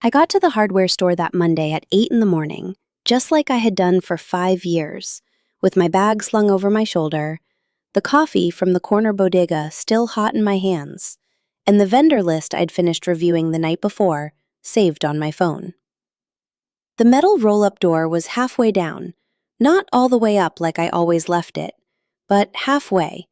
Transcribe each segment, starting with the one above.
I got to the hardware store that Monday at 8 in the morning, just like I had done for 5 years, with my bag slung over my shoulder, the coffee from the corner bodega still hot in my hands, and the vendor list I'd finished reviewing the night before, saved on my phone. The metal roll-up door was halfway down, not all the way up like I always left it, but halfway,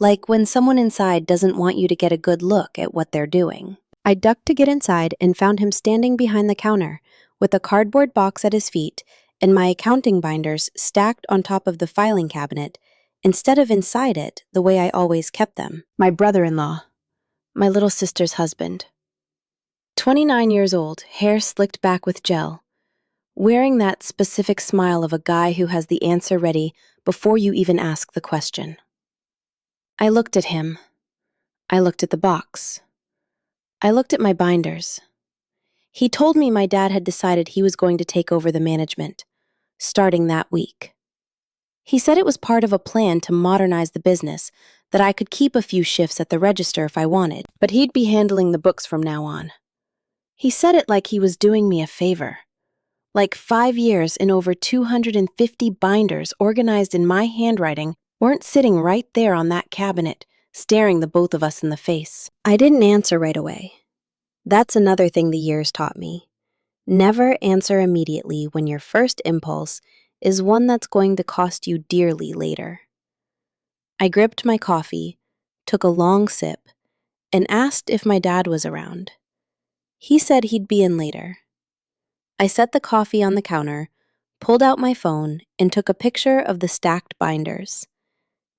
like when someone inside doesn't want you to get a good look at what they're doing. I ducked to get inside and found him standing behind the counter, with a cardboard box at his feet and my accounting binders stacked on top of the filing cabinet, instead of inside it the way I always kept them. My brother-in-law, my little sister's husband. 29 years old, hair slicked back with gel, wearing that specific smile of a guy who has the answer ready before you even ask the question. I looked at him. I looked at the box. I looked at my binders. He told me my dad had decided he was going to take over the management, starting that week. He said it was part of a plan to modernize the business, that I could keep a few shifts at the register if I wanted, but he'd be handling the books from now on. He said it like he was doing me a favor. Like 5 years and over 250 binders organized in my handwriting weren't sitting right there on that cabinet, staring the both of us in the face. I didn't answer right away. That's another thing the years taught me. Never answer immediately when your first impulse is one that's going to cost you dearly later. I gripped my coffee, took a long sip, and asked if my dad was around. He said he'd be in later. I set the coffee on the counter, pulled out my phone, and took a picture of the stacked binders.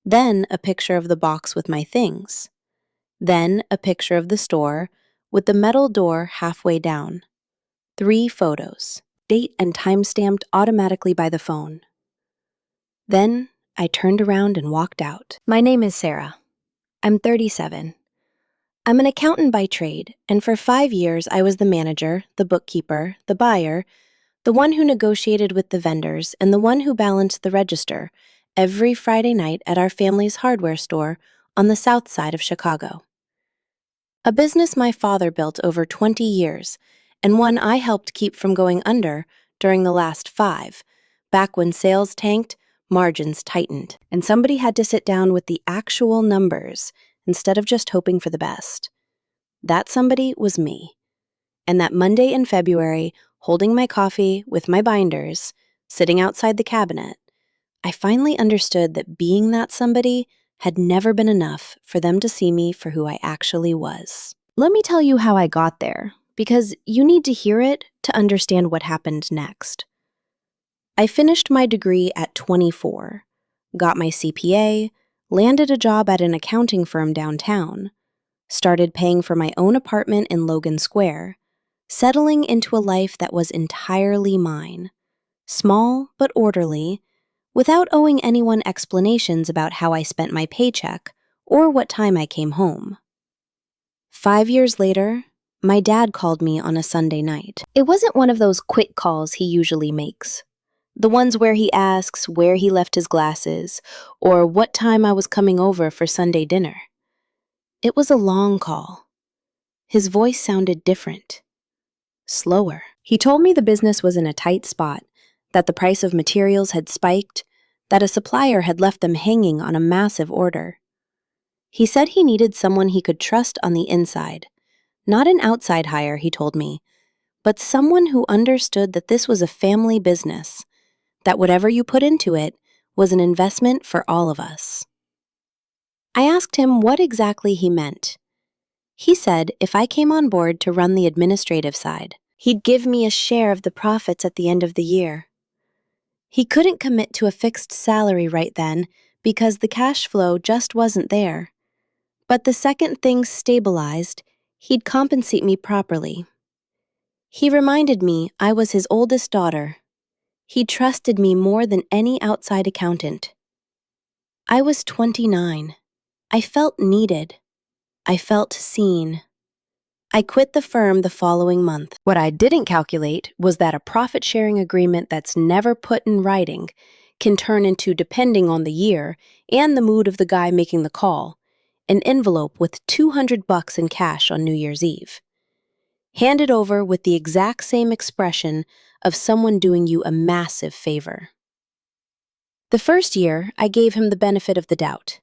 Then a picture of the box with my things. Then a picture of the store with the metal door halfway down. 3 photos, date and time stamped automatically by the phone. Then I turned around and walked out. My name is Sarah. I'm 37. I'm an accountant by trade, and for 5 years I was the manager, the bookkeeper, the buyer, the one who negotiated with the vendors, and the one who balanced the register every Friday night at our family's hardware store on the south side of Chicago. A business my father built over 20 years, and one I helped keep from going under during the last 5, back when sales tanked, margins tightened, and somebody had to sit down with the actual numbers instead of just hoping for the best. That somebody was me. And that Monday in February, holding my coffee with my binders, sitting outside the cabinet, I finally understood that being that somebody had never been enough for them to see me for who I actually was. Let me tell you how I got there, because you need to hear it to understand what happened next. I finished my degree at 24, got my CPA, landed a job at an accounting firm downtown, started paying for my own apartment in Logan Square, settling into a life that was entirely mine, small but orderly, without owing anyone explanations about how I spent my paycheck or what time I came home. 5 years later, my dad called me on a Sunday night. It wasn't one of those quick calls he usually makes. The ones where he asks where he left his glasses or what time I was coming over for Sunday dinner. It was a long call. His voice sounded different, slower. He told me the business was in a tight spot, that the price of materials had spiked, that a supplier had left them hanging on a massive order. He said he needed someone he could trust on the inside, not an outside hire, he told me, but someone who understood that this was a family business, that whatever you put into it was an investment for all of us. I asked him what exactly he meant. He said if I came on board to run the administrative side, he'd give me a share of the profits at the end of the year. He couldn't commit to a fixed salary right then because the cash flow just wasn't there. But the second things stabilized, he'd compensate me properly. He reminded me I was his oldest daughter. He trusted me more than any outside accountant. I was 29. I felt needed. I felt seen. I quit the firm the following month. What I didn't calculate was that a profit-sharing agreement that's never put in writing can turn into, depending on the year and the mood of the guy making the call, an envelope with $200 in cash on New Year's Eve. handed over with the exact same expression of someone doing you a massive favor. The first year, I gave him the benefit of the doubt.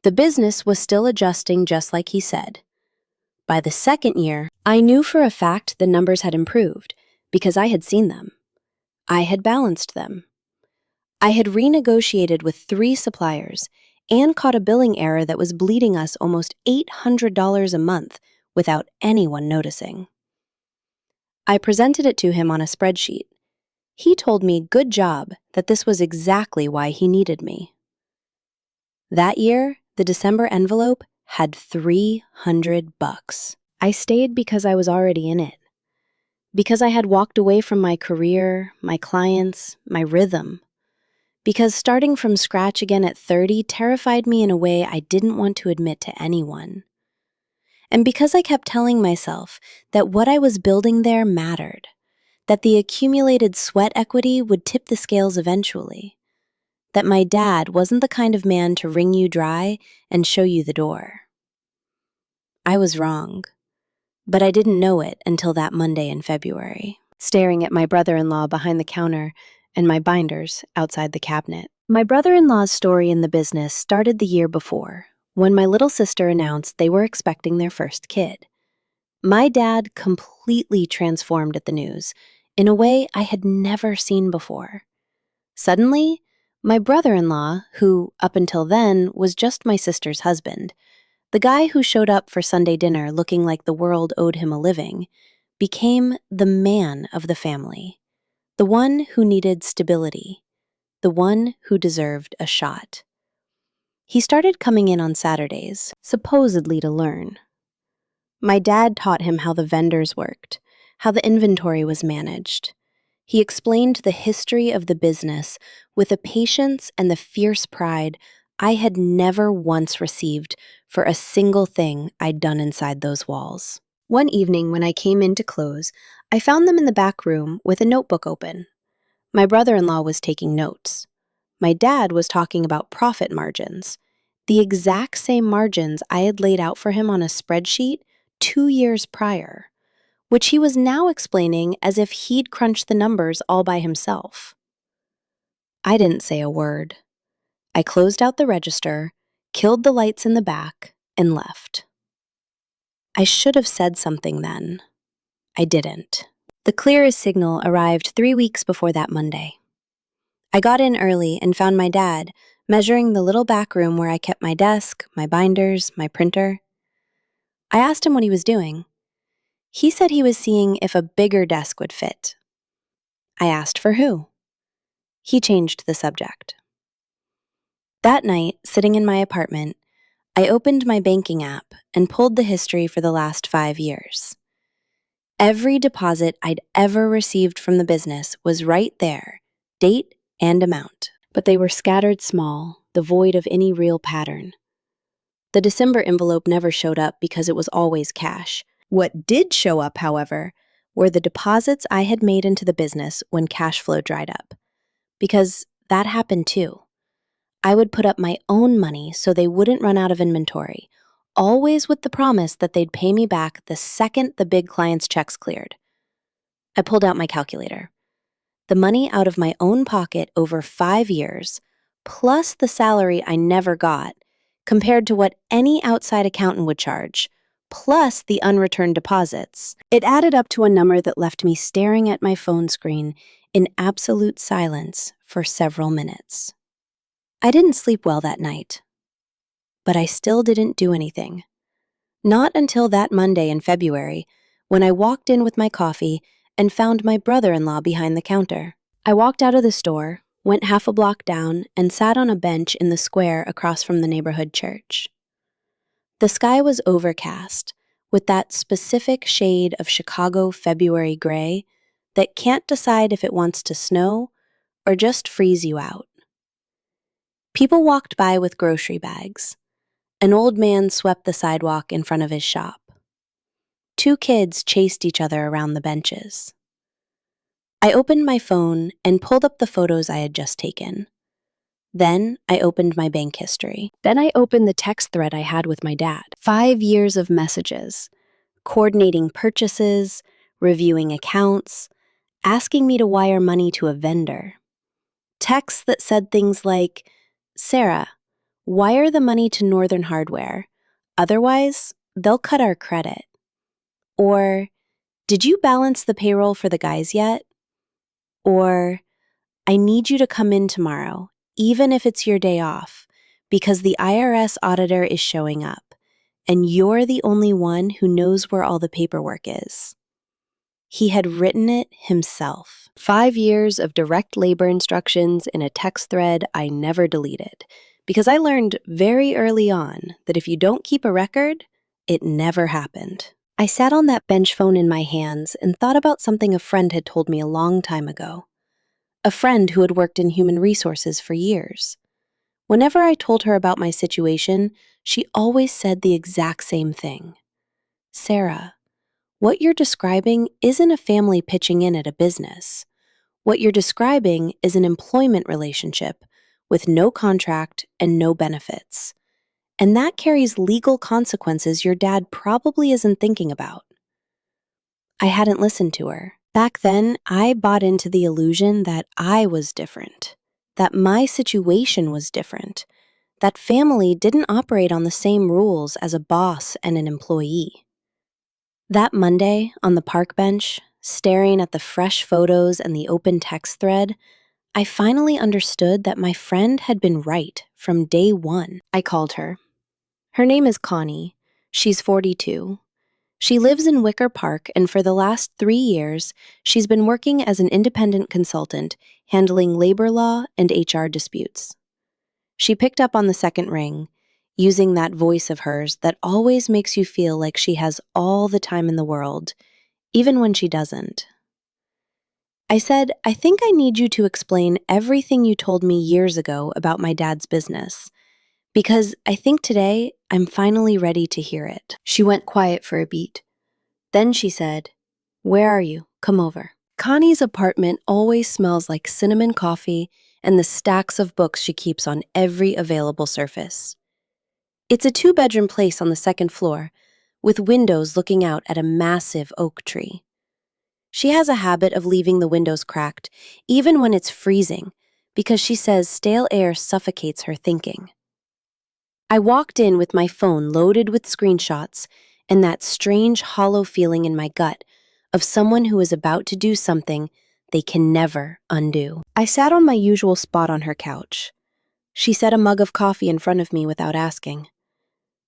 The business was still adjusting just like he said. By the second year, I knew for a fact the numbers had improved because I had seen them. I had balanced them. I had renegotiated with 3 suppliers and caught a billing error that was bleeding us almost $800 a month without anyone noticing. I presented it to him on a spreadsheet. He told me, good job, that this was exactly why he needed me. That year, the December envelope had $300. I stayed because I was already in it. Because I had walked away from my career, my clients, my rhythm. Because starting from scratch again at 30 terrified me in a way I didn't want to admit to anyone. And because I kept telling myself that what I was building there mattered, that the accumulated sweat equity would tip the scales eventually, that my dad wasn't the kind of man to wring you dry and show you the door. I was wrong, but I didn't know it until that Monday in February, staring at my brother-in-law behind the counter and my binders outside the cabinet. My brother-in-law's story in the business started the year before, when my little sister announced they were expecting their first kid. My dad completely transformed at the news in a way I had never seen before. Suddenly, my brother-in-law, who up until then was just my sister's husband, the guy who showed up for Sunday dinner looking like the world owed him a living, became the man of the family, the one who needed stability, the one who deserved a shot. He started coming in on Saturdays, supposedly to learn. My dad taught him how the vendors worked, how the inventory was managed. He explained the history of the business with a patience and the fierce pride I had never once received for a single thing I'd done inside those walls. One evening when I came in to close, I found them in the back room with a notebook open. My brother-in-law was taking notes. My dad was talking about profit margins, the exact same margins I had laid out for him on a spreadsheet 2 years prior, which he was now explaining as if he'd crunched the numbers all by himself. I didn't say a word. I closed out the register, killed the lights in the back, and left. I should have said something then. I didn't. The clearest signal arrived 3 weeks before that Monday. I got in early and found my dad measuring the little back room where I kept my desk, my binders, my printer. I asked him what he was doing. He said he was seeing if a bigger desk would fit. I asked for who. He changed the subject. That night, sitting in my apartment, I opened my banking app and pulled the history for the last 5 years. Every deposit I'd ever received from the business was right there, date and amount, but they were scattered small, devoid of any real pattern. The December envelope never showed up because it was always cash. What did show up, however, were the deposits I had made into the business when cash flow dried up. Because that happened too. I would put up my own money so they wouldn't run out of inventory, always with the promise that they'd pay me back the second the big client's checks cleared. I pulled out my calculator. The money out of my own pocket over 5 years, plus the salary I never got, compared to what any outside accountant would charge, plus the unreturned deposits. It added up to a number that left me staring at my phone screen in absolute silence for several minutes. I didn't sleep well that night, but I still didn't do anything. Not until that Monday in February, when I walked in with my coffee and found my brother-in-law behind the counter. I walked out of the store, went half a block down, and sat on a bench in the square across from the neighborhood church. The sky was overcast, with that specific shade of Chicago February gray that can't decide if it wants to snow or just freeze you out. People walked by with grocery bags. An old man swept the sidewalk in front of his shop. 2 kids chased each other around the benches. I opened my phone and pulled up the photos I had just taken. Then I opened my bank history. Then I opened the text thread I had with my dad. 5 years of messages. coordinating purchases, reviewing accounts, asking me to wire money to a vendor. Texts that said things like, "Sarah, wire the money to Northern Hardware. Otherwise, they'll cut our credit." Or, "Did you balance the payroll for the guys yet?" Or, "I need you to come in tomorrow, even if it's your day off, because the IRS auditor is showing up, and you're the only one who knows where all the paperwork is." He had written it himself. 5 years of direct labor instructions in a text thread I never deleted, because I learned very early on that if you don't keep a record, it never happened. I sat on that bench phone in my hands and thought about something a friend had told me a long time ago. A friend who had worked in human resources for years. Whenever I told her about my situation, she always said the exact same thing. "Sarah, what you're describing isn't a family pitching in at a business. What you're describing is an employment relationship with no contract and no benefits. And that carries legal consequences your dad probably isn't thinking about." I hadn't listened to her. Back then, I bought into the illusion that I was different, that my situation was different, that family didn't operate on the same rules as a boss and an employee. That Monday, on the park bench, staring at the fresh photos and the open text thread, I finally understood that my friend had been right from day one. I called her. Her name is Connie. She's 42. She lives in Wicker Park, and for the last 3 years, she's been working as an independent consultant, handling labor law and HR disputes. She picked up on the second ring, using that voice of hers that always makes you feel like she has all the time in the world, even when she doesn't. I said, "I think I need you to explain everything you told me years ago about my dad's business, because I think today I'm finally ready to hear it." She went quiet for a beat. Then she said, "Where are you? Come over." Connie's apartment always smells like cinnamon coffee and the stacks of books she keeps on every available surface. It's a 2-bedroom place on the second floor, with windows looking out at a massive oak tree. She has a habit of leaving the windows cracked, even when it's freezing, because she says stale air suffocates her thinking. I walked in with my phone loaded with screenshots and that strange hollow feeling in my gut of someone who is about to do something they can never undo. I sat on my usual spot on her couch. She set a mug of coffee in front of me without asking.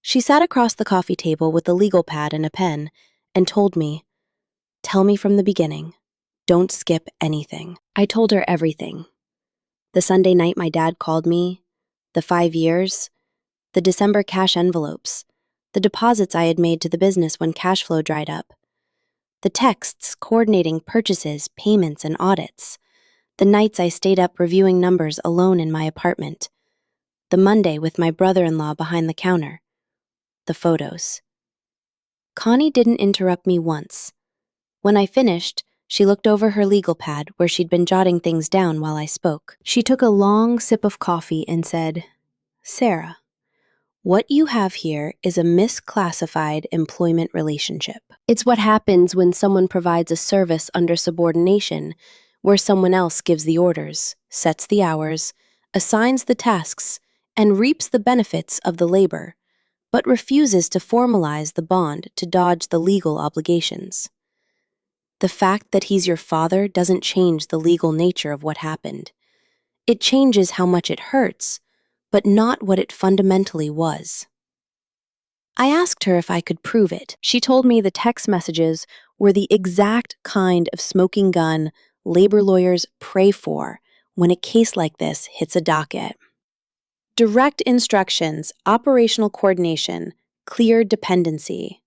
She sat across the coffee table with a legal pad and a pen and told me, "Tell me from the beginning. Don't skip anything." I told her everything. The Sunday night my dad called me, the 5 years, the December cash envelopes, the deposits I had made to the business when cash flow dried up, the texts coordinating purchases, payments, and audits, the nights I stayed up reviewing numbers alone in my apartment, the Monday with my brother-in-law behind the counter, the photos. Connie didn't interrupt me once. When I finished, she looked over her legal pad where she'd been jotting things down while I spoke. She took a long sip of coffee and said, "Sarah, what you have here is a misclassified employment relationship. It's what happens when someone provides a service under subordination, where someone else gives the orders, sets the hours, assigns the tasks, and reaps the benefits of the labor, but refuses to formalize the bond to dodge the legal obligations. The fact that he's your father doesn't change the legal nature of what happened. It changes how much it hurts, but not what it fundamentally was." I asked her if I could prove it. She told me the text messages were the exact kind of smoking gun labor lawyers pray for when a case like this hits a docket. Direct instructions, operational coordination, clear dependency.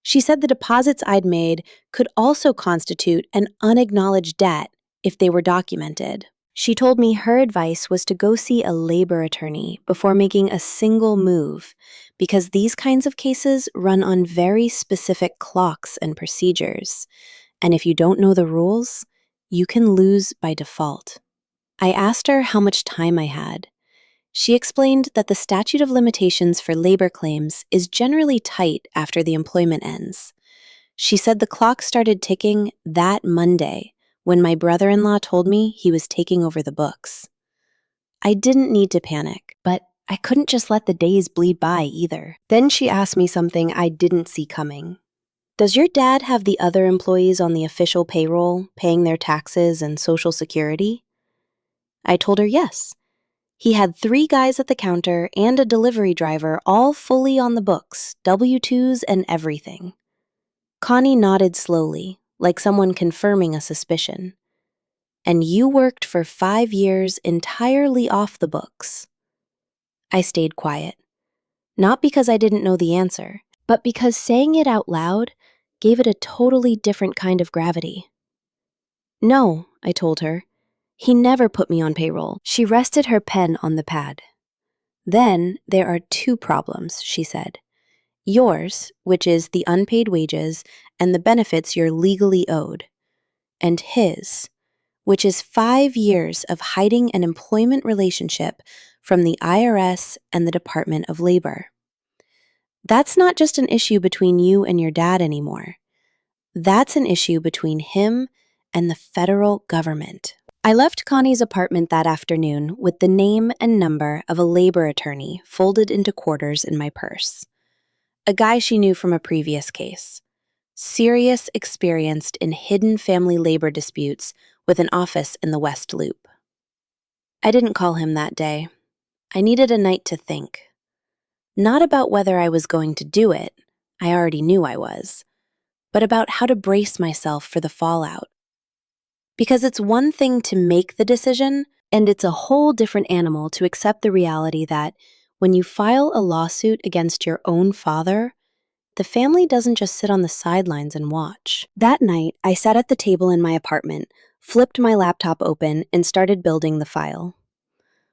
She said the deposits I'd made could also constitute an unacknowledged debt if they were documented. She told me her advice was to go see a labor attorney before making a single move, because these kinds of cases run on very specific clocks and procedures, and if you don't know the rules, you can lose by default. I asked her how much time I had. She explained that the statute of limitations for labor claims is generally tight after the employment ends, She said the clock started ticking that Monday when my brother-in-law told me he was taking over the books. I didn't need to panic, but I couldn't just let the days bleed by either. Then she asked me something I didn't see coming. Does your dad have the other employees on the official payroll paying their taxes and Social Security? I told her yes. He had 3 guys at the counter and a delivery driver, all fully on the books, W-2s and everything. Connie nodded slowly, like someone confirming a suspicion. And you worked for 5 years entirely off the books. I stayed quiet. Not because I didn't know the answer, but because saying it out loud gave it a totally different kind of gravity. No, I told her. He never put me on payroll. She rested her pen on the pad. Then there are 2 problems, she said. Yours, which is the unpaid wages and the benefits you're legally owed. And his, which is 5 years of hiding an employment relationship from the IRS and the Department of Labor. That's not just an issue between you and your dad anymore. That's an issue between him and the federal government. I left Connie's apartment that afternoon with the name and number of a labor attorney folded into quarters in my purse. A guy she knew from a previous case. Serious, experienced in hidden family labor disputes with an office in the West Loop. I didn't call him that day. I needed a night to think. Not about whether I was going to do it, I already knew I was, but about how to brace myself for the fallout. Because it's one thing to make the decision, and it's a whole different animal to accept the reality that when you file a lawsuit against your own father, the family doesn't just sit on the sidelines and watch. That night, I sat at the table in my apartment, flipped my laptop open, and started building the file.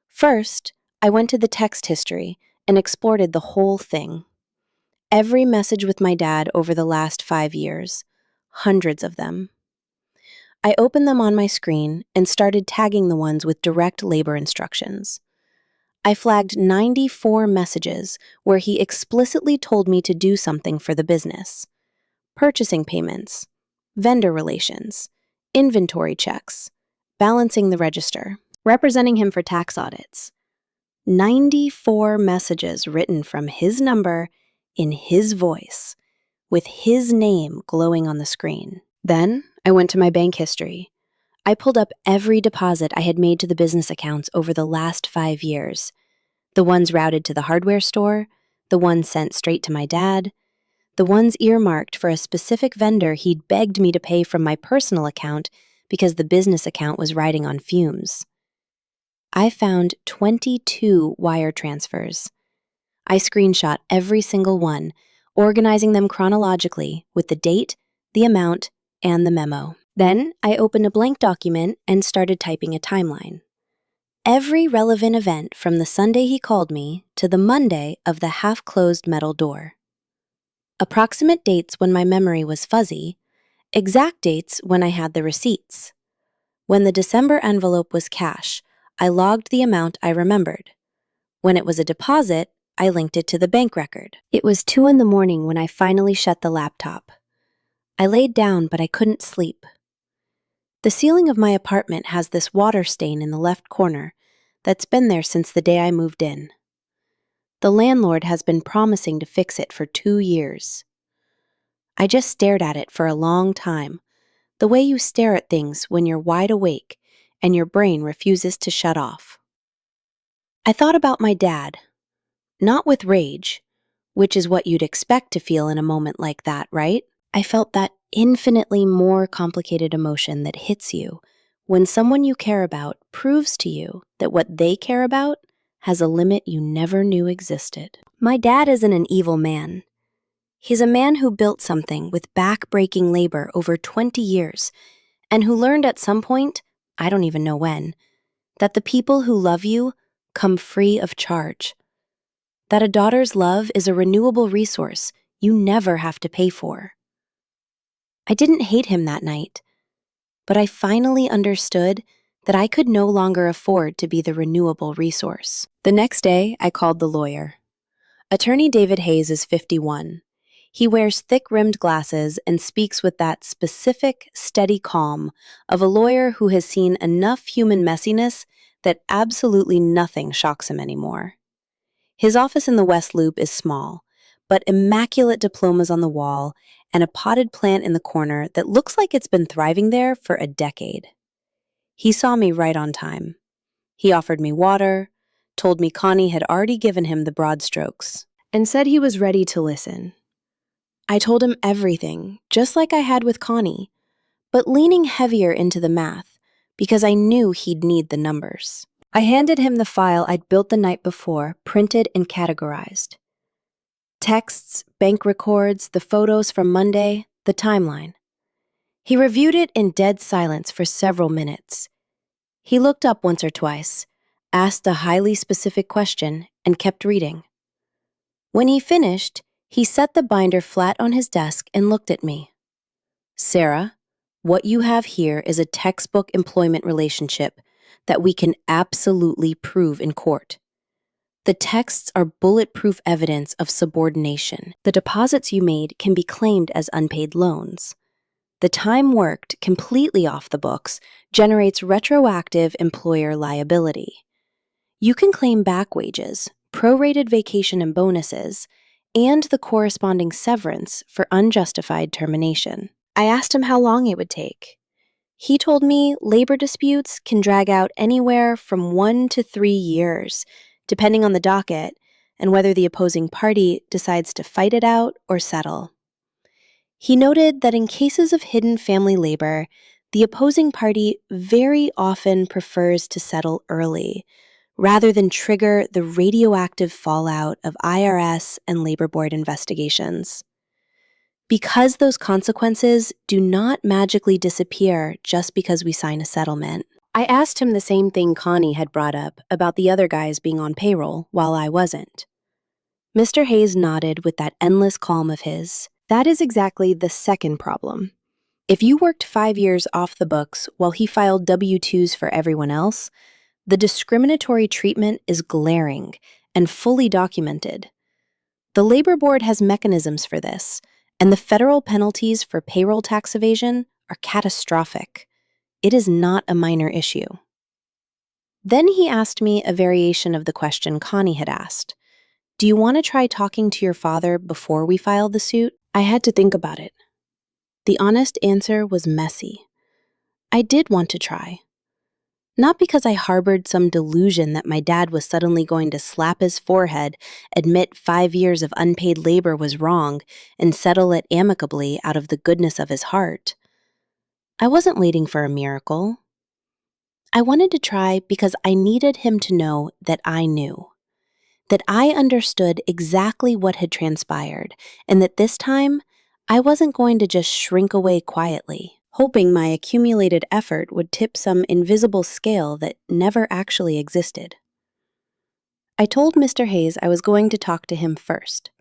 First, I went to the text history and exported the whole thing. Every message with my dad over the last 5 years, hundreds of them. I opened them on my screen and started tagging the ones with direct labor instructions. I flagged 94 messages where he explicitly told me to do something for the business. Purchasing payments, vendor relations, inventory checks, balancing the register, representing him for tax audits. 94 messages written from his number in his voice, with his name glowing on the screen. Then I went to my bank history. I pulled up every deposit I had made to the business accounts over the last 5 years. The ones routed to the hardware store, the ones sent straight to my dad, the ones earmarked for a specific vendor he'd begged me to pay from my personal account because the business account was riding on fumes. I found 22 wire transfers. I screenshot every single one, organizing them chronologically with the date, the amount, and the memo. Then I opened a blank document and started typing a timeline. Every relevant event from the Sunday he called me to the Monday of the half-closed metal door. Approximate dates when my memory was fuzzy, exact dates when I had the receipts. When the December envelope was cash, I logged the amount I remembered. When it was a deposit, I linked it to the bank record. It was 2 in the morning when I finally shut the laptop. I laid down, but I couldn't sleep. The ceiling of my apartment has this water stain in the left corner that's been there since the day I moved in. The landlord has been promising to fix it for 2 years. I just stared at it for a long time, the way you stare at things when you're wide awake and your brain refuses to shut off. I thought about my dad, not with rage, which is what you'd expect to feel in a moment like that, right? I felt that infinitely more complicated emotion that hits you when someone you care about proves to you that what they care about has a limit you never knew existed. My dad isn't an evil man. He's a man who built something with back-breaking labor over 20 years and who learned at some point, I don't even know when, that the people who love you come free of charge. That a daughter's love is a renewable resource you never have to pay for. I didn't hate him that night, but I finally understood that I could no longer afford to be the renewable resource. The next day, I called the lawyer. Attorney David Hayes is 51. He wears thick-rimmed glasses and speaks with that specific, steady calm of a lawyer who has seen enough human messiness that absolutely nothing shocks him anymore. His office in the West Loop is small, but immaculate diplomas on the wall and a potted plant in the corner that looks like it's been thriving there for a decade. He saw me right on time. He offered me water, told me Connie had already given him the broad strokes, and said he was ready to listen. I told him everything, just like I had with Connie, but leaning heavier into the math because I knew he'd need the numbers. I handed him the file I'd built the night before, printed and categorized. Texts, bank records, the photos from Monday, the timeline. He reviewed it in dead silence for several minutes. He looked up once or twice, asked a highly specific question, and kept reading. When he finished, he set the binder flat on his desk and looked at me. "Sarah, what you have here is a textbook employment relationship that we can absolutely prove in court. The texts are bulletproof evidence of subordination. The deposits you made can be claimed as unpaid loans. The time worked, completely off the books, generates retroactive employer liability. You can claim back wages, prorated vacation and bonuses, and the corresponding severance for unjustified termination." I asked him how long it would take. He told me labor disputes can drag out anywhere from 1 to 3 years, depending on the docket and whether the opposing party decides to fight it out or settle. He noted that in cases of hidden family labor, the opposing party very often prefers to settle early, rather than trigger the radioactive fallout of IRS and labor board investigations. Because those consequences do not magically disappear just because we sign a settlement. I asked him the same thing Connie had brought up about the other guys being on payroll while I wasn't. Mr. Hayes nodded with that endless calm of his. That is exactly the second problem. If you worked 5 years off the books while he filed W-2s for everyone else, the discriminatory treatment is glaring and fully documented. The Labor Board has mechanisms for this, and the federal penalties for payroll tax evasion are catastrophic. It is not a minor issue. Then he asked me a variation of the question Connie had asked. "Do you want to try talking to your father before we file the suit?" I had to think about it. The honest answer was messy. I did want to try. Not because I harbored some delusion that my dad was suddenly going to slap his forehead, admit 5 years of unpaid labor was wrong, and settle it amicably out of the goodness of his heart. I wasn't waiting for a miracle. I wanted to try because I needed him to know that I knew, that I understood exactly what had transpired, and that this time, I wasn't going to just shrink away quietly, hoping my accumulated effort would tip some invisible scale that never actually existed. I told Mr. Hayes I was going to talk to him first.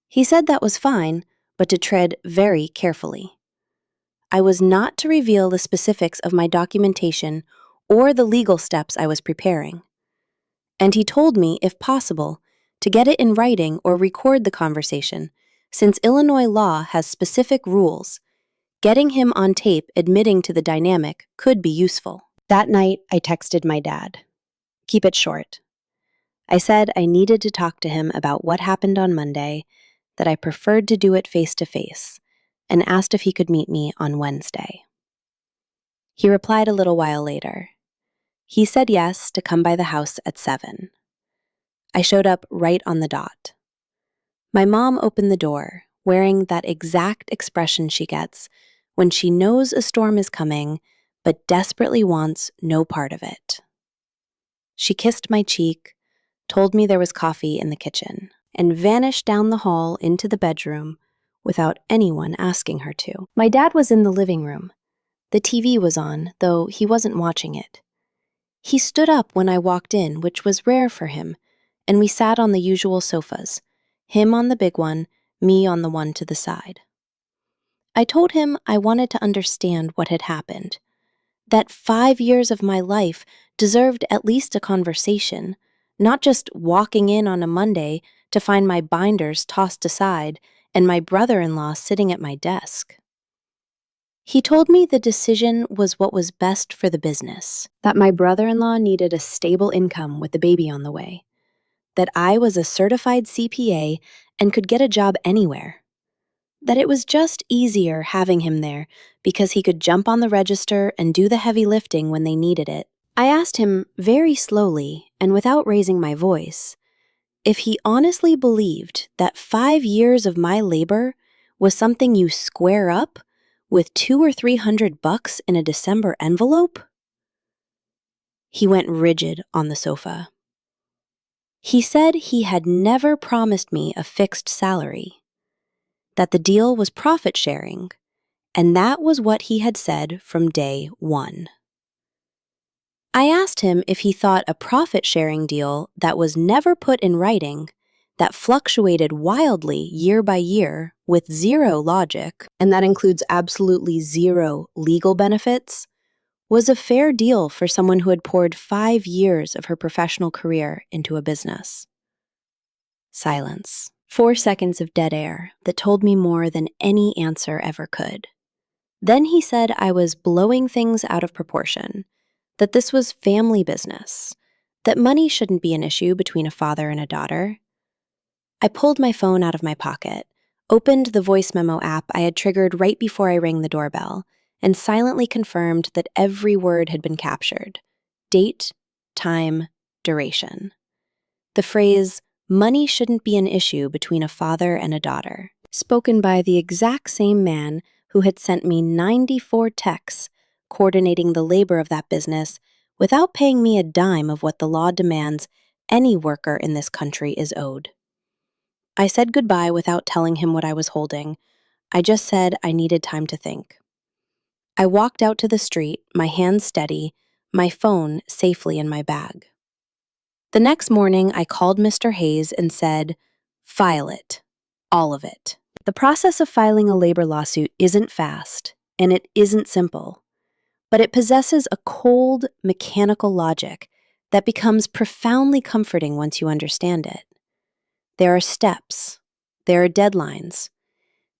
He said that was fine, but to tread very carefully. I was not to reveal the specifics of my documentation or the legal steps I was preparing. And he told me, if possible, to get it in writing or record the conversation, since Illinois law has specific rules. Getting him on tape admitting to the dynamic could be useful. That night, I texted my dad. Keep it short. I said I needed to talk to him about what happened on Monday, that I preferred to do it face-to-face, and asked if he could meet me on Wednesday. He replied a little while later. He said yes to come by the house at 7. I showed up right on the dot. My mom opened the door, wearing that exact expression she gets when she knows a storm is coming, but desperately wants no part of it. She kissed my cheek, told me there was coffee in the kitchen, and vanished down the hall into the bedroom without anyone asking her to. My dad was in the living room. The TV was on, though he wasn't watching it. He stood up when I walked in, which was rare for him, and we sat on the usual sofas, him on the big one, me on the one to the side. I told him I wanted to understand what had happened, that 5 years of my life deserved at least a conversation, not just walking in on a Monday to find my binders tossed aside and my brother-in-law sitting at my desk. He told me the decision was what was best for the business, that my brother-in-law needed a stable income with the baby on the way, that I was a certified CPA and could get a job anywhere, that it was just easier having him there because he could jump on the register and do the heavy lifting when they needed it. I asked him very slowly and without raising my voice if he honestly believed that 5 years of my labor was something you square up with $200 or $300 in a December envelope. He went rigid on the sofa. He said he had never promised me a fixed salary, that the deal was profit sharing, and that was what he had said from day one. I asked him if he thought a profit-sharing deal that was never put in writing, that fluctuated wildly year by year with zero logic, and that includes absolutely zero legal benefits, was a fair deal for someone who had poured 5 years of her professional career into a business. Silence. 4 seconds of dead air that told me more than any answer ever could. Then he said I was blowing things out of proportion, that this was family business, that money shouldn't be an issue between a father and a daughter. I pulled my phone out of my pocket, opened the voice memo app I had triggered right before I rang the doorbell, and silently confirmed that every word had been captured: date, time, duration. The phrase, "money shouldn't be an issue between a father and a daughter," spoken by the exact same man who had sent me 94 texts coordinating the labor of that business without paying me a dime of what the law demands any worker in this country is owed. I said goodbye without telling him what I was holding. I just said I needed time to think. I walked out to the street, my hands steady, my phone safely in my bag. The next morning, I called Mr. Hayes and said, "File it. All of it." The process of filing a labor lawsuit isn't fast, and it isn't simple, but it possesses a cold, mechanical logic that becomes profoundly comforting once you understand it. There are steps. There are deadlines.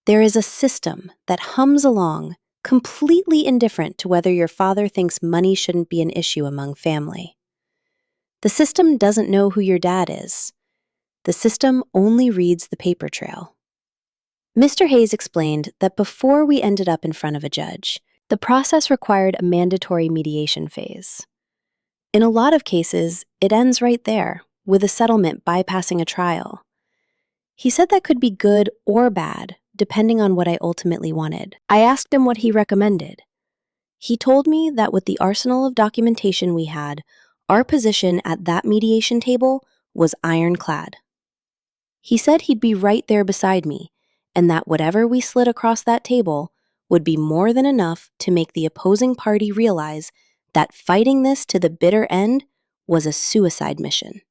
There is a system that hums along, completely indifferent to whether your father thinks money shouldn't be an issue among family. The system doesn't know who your dad is. The system only reads the paper trail. Mr. Hayes explained that before we ended up in front of a judge, the process required a mandatory mediation phase. In a lot of cases, it ends right there, with a settlement bypassing a trial. He said that could be good or bad, depending on what I ultimately wanted. I asked him what he recommended. He told me that with the arsenal of documentation we had, our position at that mediation table was ironclad. He said he'd be right there beside me, and that whatever we slid across that table would be more than enough to make the opposing party realize that fighting this to the bitter end was a suicide mission.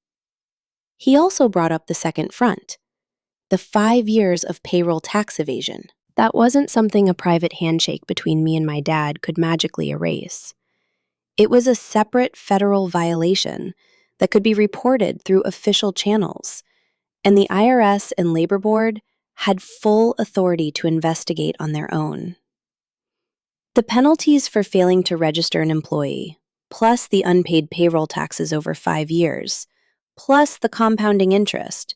He also brought up the second front, the 5 years of payroll tax evasion. That wasn't something a private handshake between me and my dad could magically erase. It was a separate federal violation that could be reported through official channels, and the IRS and Labor Board had full authority to investigate on their own. The penalties for failing to register an employee, plus the unpaid payroll taxes over 5 years, plus the compounding interest.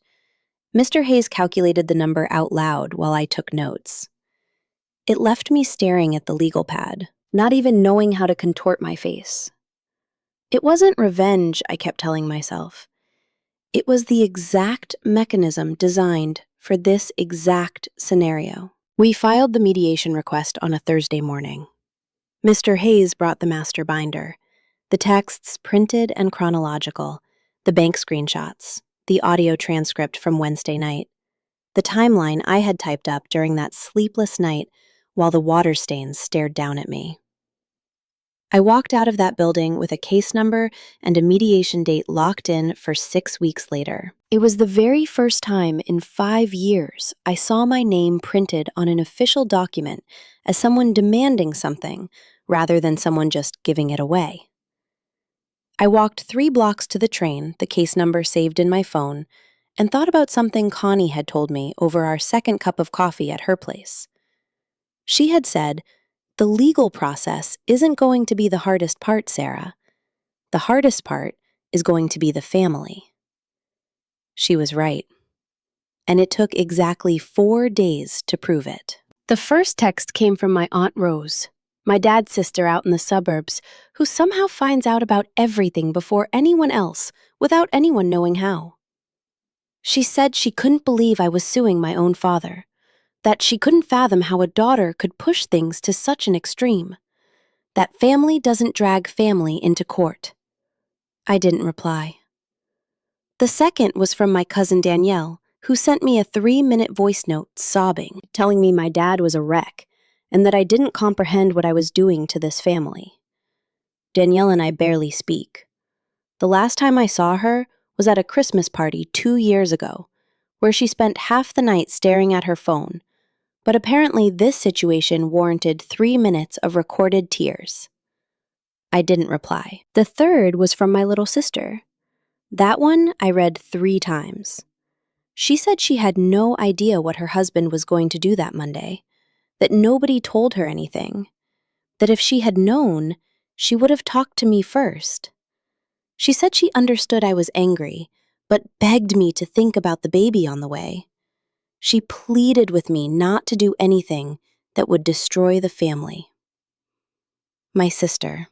Mr. Hayes calculated the number out loud while I took notes. It left me staring at the legal pad, not even knowing how to contort my face. It wasn't revenge, I kept telling myself. It was the exact mechanism designed for this exact scenario. We filed the mediation request on a Thursday morning. Mr. Hayes brought the master binder, the texts printed and chronological, the bank screenshots, the audio transcript from Wednesday night, the timeline I had typed up during that sleepless night while the water stains stared down at me. I walked out of that building with a case number and a mediation date locked in for 6 weeks later. It was the very first time in 5 years I saw my name printed on an official document as someone demanding something rather than someone just giving it away. I walked 3 blocks to the train, the case number saved in my phone, and thought about something Connie had told me over our second cup of coffee at her place. She had said, "The legal process isn't going to be the hardest part, Sarah. The hardest part is going to be the family." She was right. And it took exactly 4 days to prove it. The first text came from my Aunt Rose, my dad's sister out in the suburbs, who somehow finds out about everything before anyone else, without anyone knowing how. She said she couldn't believe I was suing my own father, that she couldn't fathom how a daughter could push things to such an extreme, that family doesn't drag family into court. I didn't reply. The second was from my cousin Danielle, who sent me a 3-minute voice note sobbing, telling me my dad was a wreck and that I didn't comprehend what I was doing to this family. Danielle and I barely speak. The last time I saw her was at a Christmas party 2 years ago, where she spent half the night staring at her phone, but apparently this situation warranted 3 minutes of recorded tears. I didn't reply. The third was from my little sister. That one I read 3 times. She said she had no idea what her husband was going to do that Monday, that nobody told her anything, that if she had known, she would have talked to me first. She said she understood I was angry, but begged me to think about the baby on the way. She pleaded with me not to do anything that would destroy the family. My sister,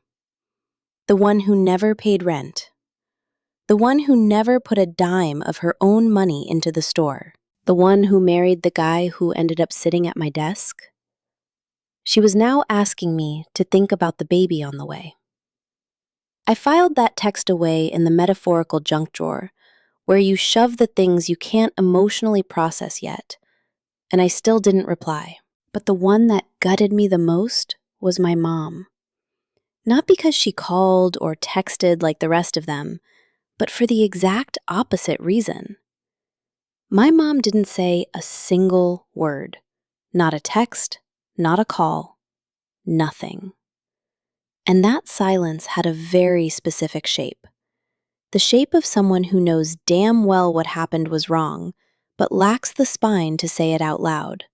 the one who never paid rent, the one who never put a dime of her own money into the store, the one who married the guy who ended up sitting at my desk. She was now asking me to think about the baby on the way. I filed that text away in the metaphorical junk drawer, where you shove the things you can't emotionally process yet, and I still didn't reply. But the one that gutted me the most was my mom. Not because she called or texted like the rest of them, but for the exact opposite reason. My mom didn't say a single word. Not a text, not a call, nothing. And that silence had a very specific shape. The shape of someone who knows damn well what happened was wrong, but lacks the spine to say it out loud.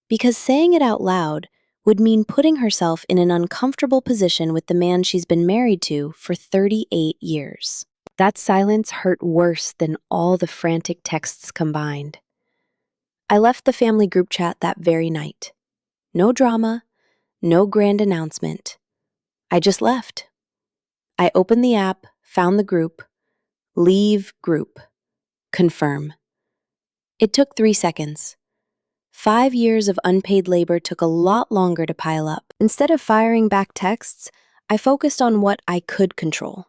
Because saying it out loud would mean putting herself in an uncomfortable position with the man she's been married to for 38 years. That silence hurt worse than all the frantic texts combined. I left the family group chat that very night. No drama, no grand announcement. I just left. I opened the app, found the group, leave group, confirm. It took 3 seconds. 5 years of unpaid labor took a lot longer to pile up. Instead of firing back texts, I focused on what I could control.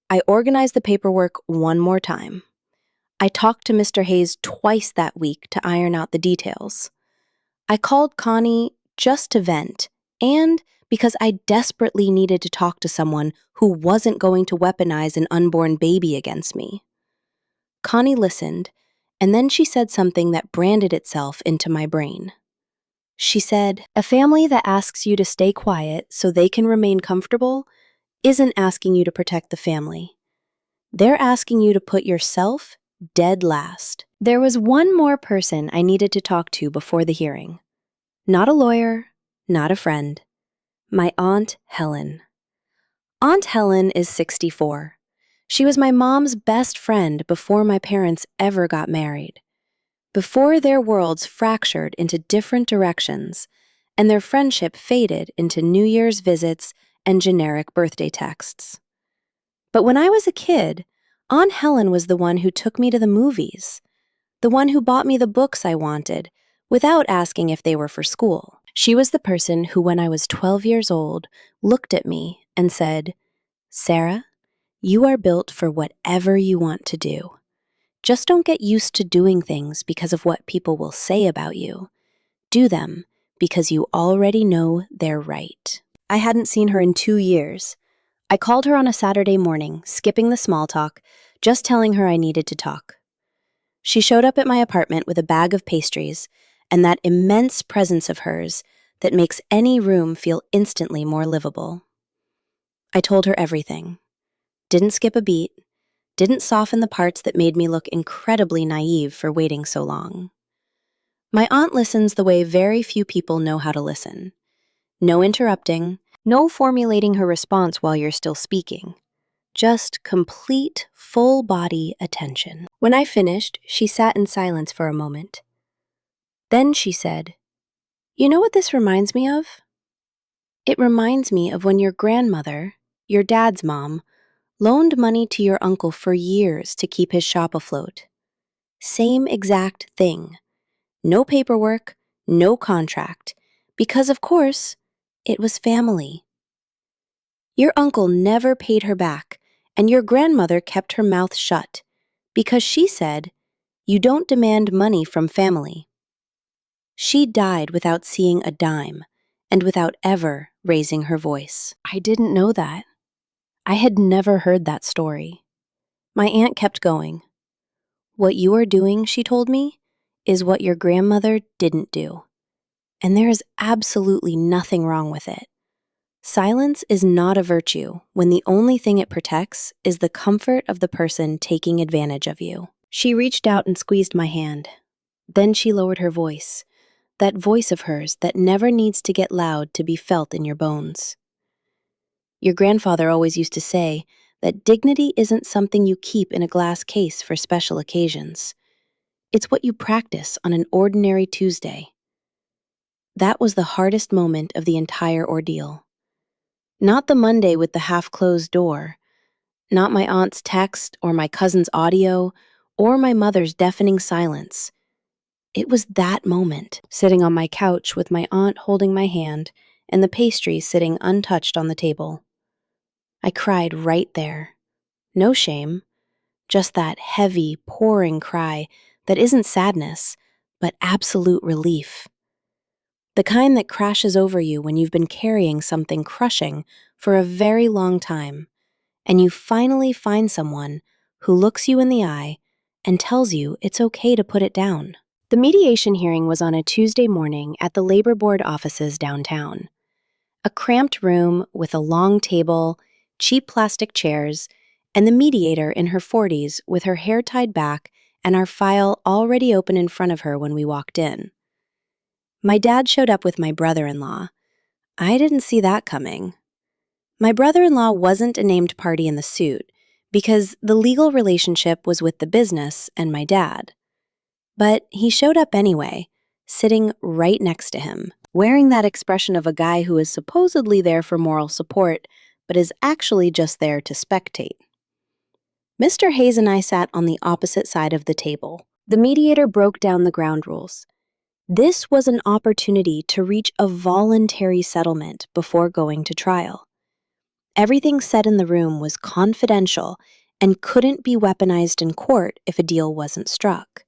I organized the paperwork one more time. I talked to Mr. Hayes twice that week to iron out the details. I called Connie just to vent, and because I desperately needed to talk to someone who wasn't going to weaponize an unborn baby against me. Connie listened, and then she said something that branded itself into my brain. She said, "A family that asks you to stay quiet so they can remain comfortable isn't asking you to protect the family. They're asking you to put yourself dead last." There was one more person I needed to talk to before the hearing. Not a lawyer, not a friend. My Aunt Helen. Aunt Helen is 64. She was my mom's best friend before my parents ever got married. Before their worlds fractured into different directions and their friendship faded into New Year's visits and generic birthday texts. But when I was a kid, Aunt Helen was the one who took me to the movies, the one who bought me the books I wanted without asking if they were for school. She was the person who, when I was 12 years old, looked at me and said, "Sarah, you are built for whatever you want to do. Just don't get used to doing things because of what people will say about you. Do them because you already know they're right." I hadn't seen her in 2 years. I called her on a Saturday morning, skipping the small talk, just telling her I needed to talk. She showed up at my apartment with a bag of pastries and that immense presence of hers that makes any room feel instantly more livable. I told her everything. Didn't skip a beat, didn't soften the parts that made me look incredibly naive for waiting so long. My aunt listens the way very few people know how to listen. No interrupting, no formulating her response while you're still speaking. Just complete, full-body attention. When I finished, she sat in silence for a moment. Then she said, "You know what this reminds me of? It reminds me of when your grandmother, your dad's mom, loaned money to your uncle for years to keep his shop afloat. Same exact thing. No paperwork, no contract, because of course, it was family. Your uncle never paid her back, and your grandmother kept her mouth shut, because she said, 'You don't demand money from family.' She died without seeing a dime, and without ever raising her voice." I didn't know that. I had never heard that story. My aunt kept going. "What you are doing," she told me, "is what your grandmother didn't do. And there is absolutely nothing wrong with it. Silence is not a virtue when the only thing it protects is the comfort of the person taking advantage of you." She reached out and squeezed my hand. Then she lowered her voice, that voice of hers that never needs to get loud to be felt in your bones. "Your grandfather always used to say that dignity isn't something you keep in a glass case for special occasions. It's what you practice on an ordinary Tuesday." That was the hardest moment of the entire ordeal. Not the Monday with the half-closed door, not my aunt's text or my cousin's audio or my mother's deafening silence. It was that moment, sitting on my couch with my aunt holding my hand and the pastry sitting untouched on the table. I cried right there. No shame, just that heavy, pouring cry that isn't sadness, but absolute relief. The kind that crashes over you when you've been carrying something crushing for a very long time, and you finally find someone who looks you in the eye and tells you it's okay to put it down. The mediation hearing was on a Tuesday morning at the Labor Board offices downtown. A cramped room with a long table, cheap plastic chairs, and the mediator in her 40s with her hair tied back and our file already open in front of her when we walked in. My dad showed up with my brother-in-law. I didn't see that coming. My brother-in-law wasn't a named party in the suit because the legal relationship was with the business and my dad. But he showed up anyway, sitting right next to him, wearing that expression of a guy who is supposedly there for moral support, but is actually just there to spectate. Mr. Hayes and I sat on the opposite side of the table. The mediator broke down the ground rules. This was an opportunity to reach a voluntary settlement before going to trial. Everything said in the room was confidential and couldn't be weaponized in court if a deal wasn't struck.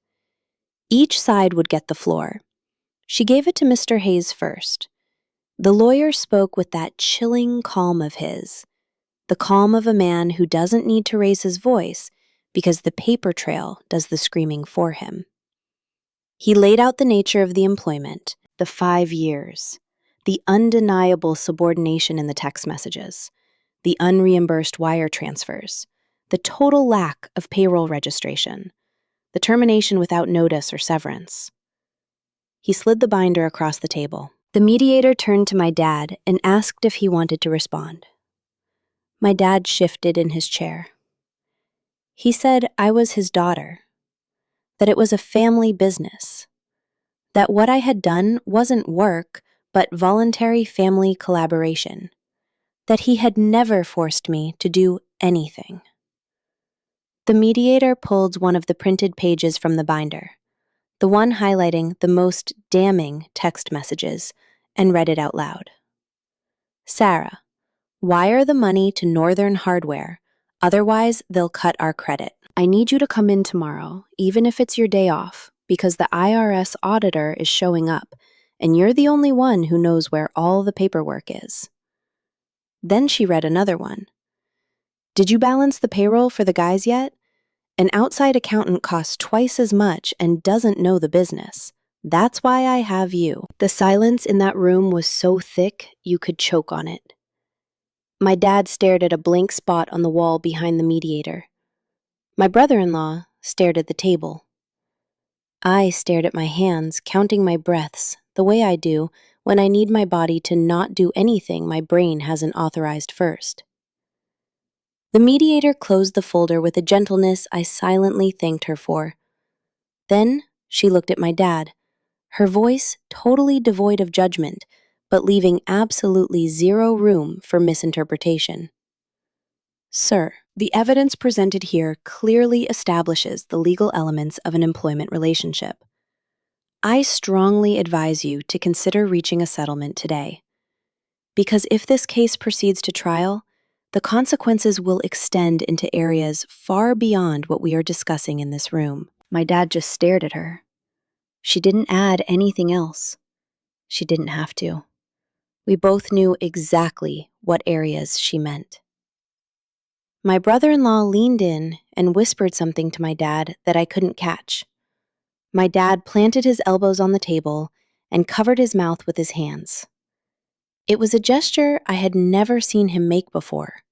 Each side would get the floor. She gave it to Mr. Hayes first. The lawyer spoke with that chilling calm of his, the calm of a man who doesn't need to raise his voice because the paper trail does the screaming for him. He laid out the nature of the employment, the 5 years, the undeniable subordination in the text messages, the unreimbursed wire transfers, the total lack of payroll registration, the termination without notice or severance. He slid the binder across the table. The mediator turned to my dad and asked if he wanted to respond. My dad shifted in his chair. He said I was his daughter, that it was a family business, that what I had done wasn't work, but voluntary family collaboration, that he had never forced me to do anything. The mediator pulled one of the printed pages from the binder, the one highlighting the most damning text messages, and read it out loud. "Sarah, wire the money to Northern Hardware, otherwise they'll cut our credit. I need you to come in tomorrow, even if it's your day off, because the IRS auditor is showing up, and you're the only one who knows where all the paperwork is." Then she read another one. "Did you balance the payroll for the guys yet? An outside accountant costs twice as much and doesn't know the business. That's why I have you." The silence in that room was so thick you could choke on it. My dad stared at a blank spot on the wall behind the mediator. My brother-in-law stared at the table. I stared at my hands, counting my breaths, the way I do when I need my body to not do anything my brain hasn't authorized first. The mediator closed the folder with a gentleness I silently thanked her for. Then she looked at my dad, her voice totally devoid of judgment, but leaving absolutely zero room for misinterpretation. Sir, the evidence presented here clearly establishes the legal elements of an employment relationship. I strongly advise you to consider reaching a settlement today, because if this case proceeds to trial, the consequences will extend into areas far beyond what we are discussing in this room. My dad just stared at her. She didn't add anything else. She didn't have to. We both knew exactly what areas she meant. My brother-in-law leaned in and whispered something to my dad that I couldn't catch. My dad planted his elbows on the table and covered his mouth with his hands. It was a gesture I had never seen him make before.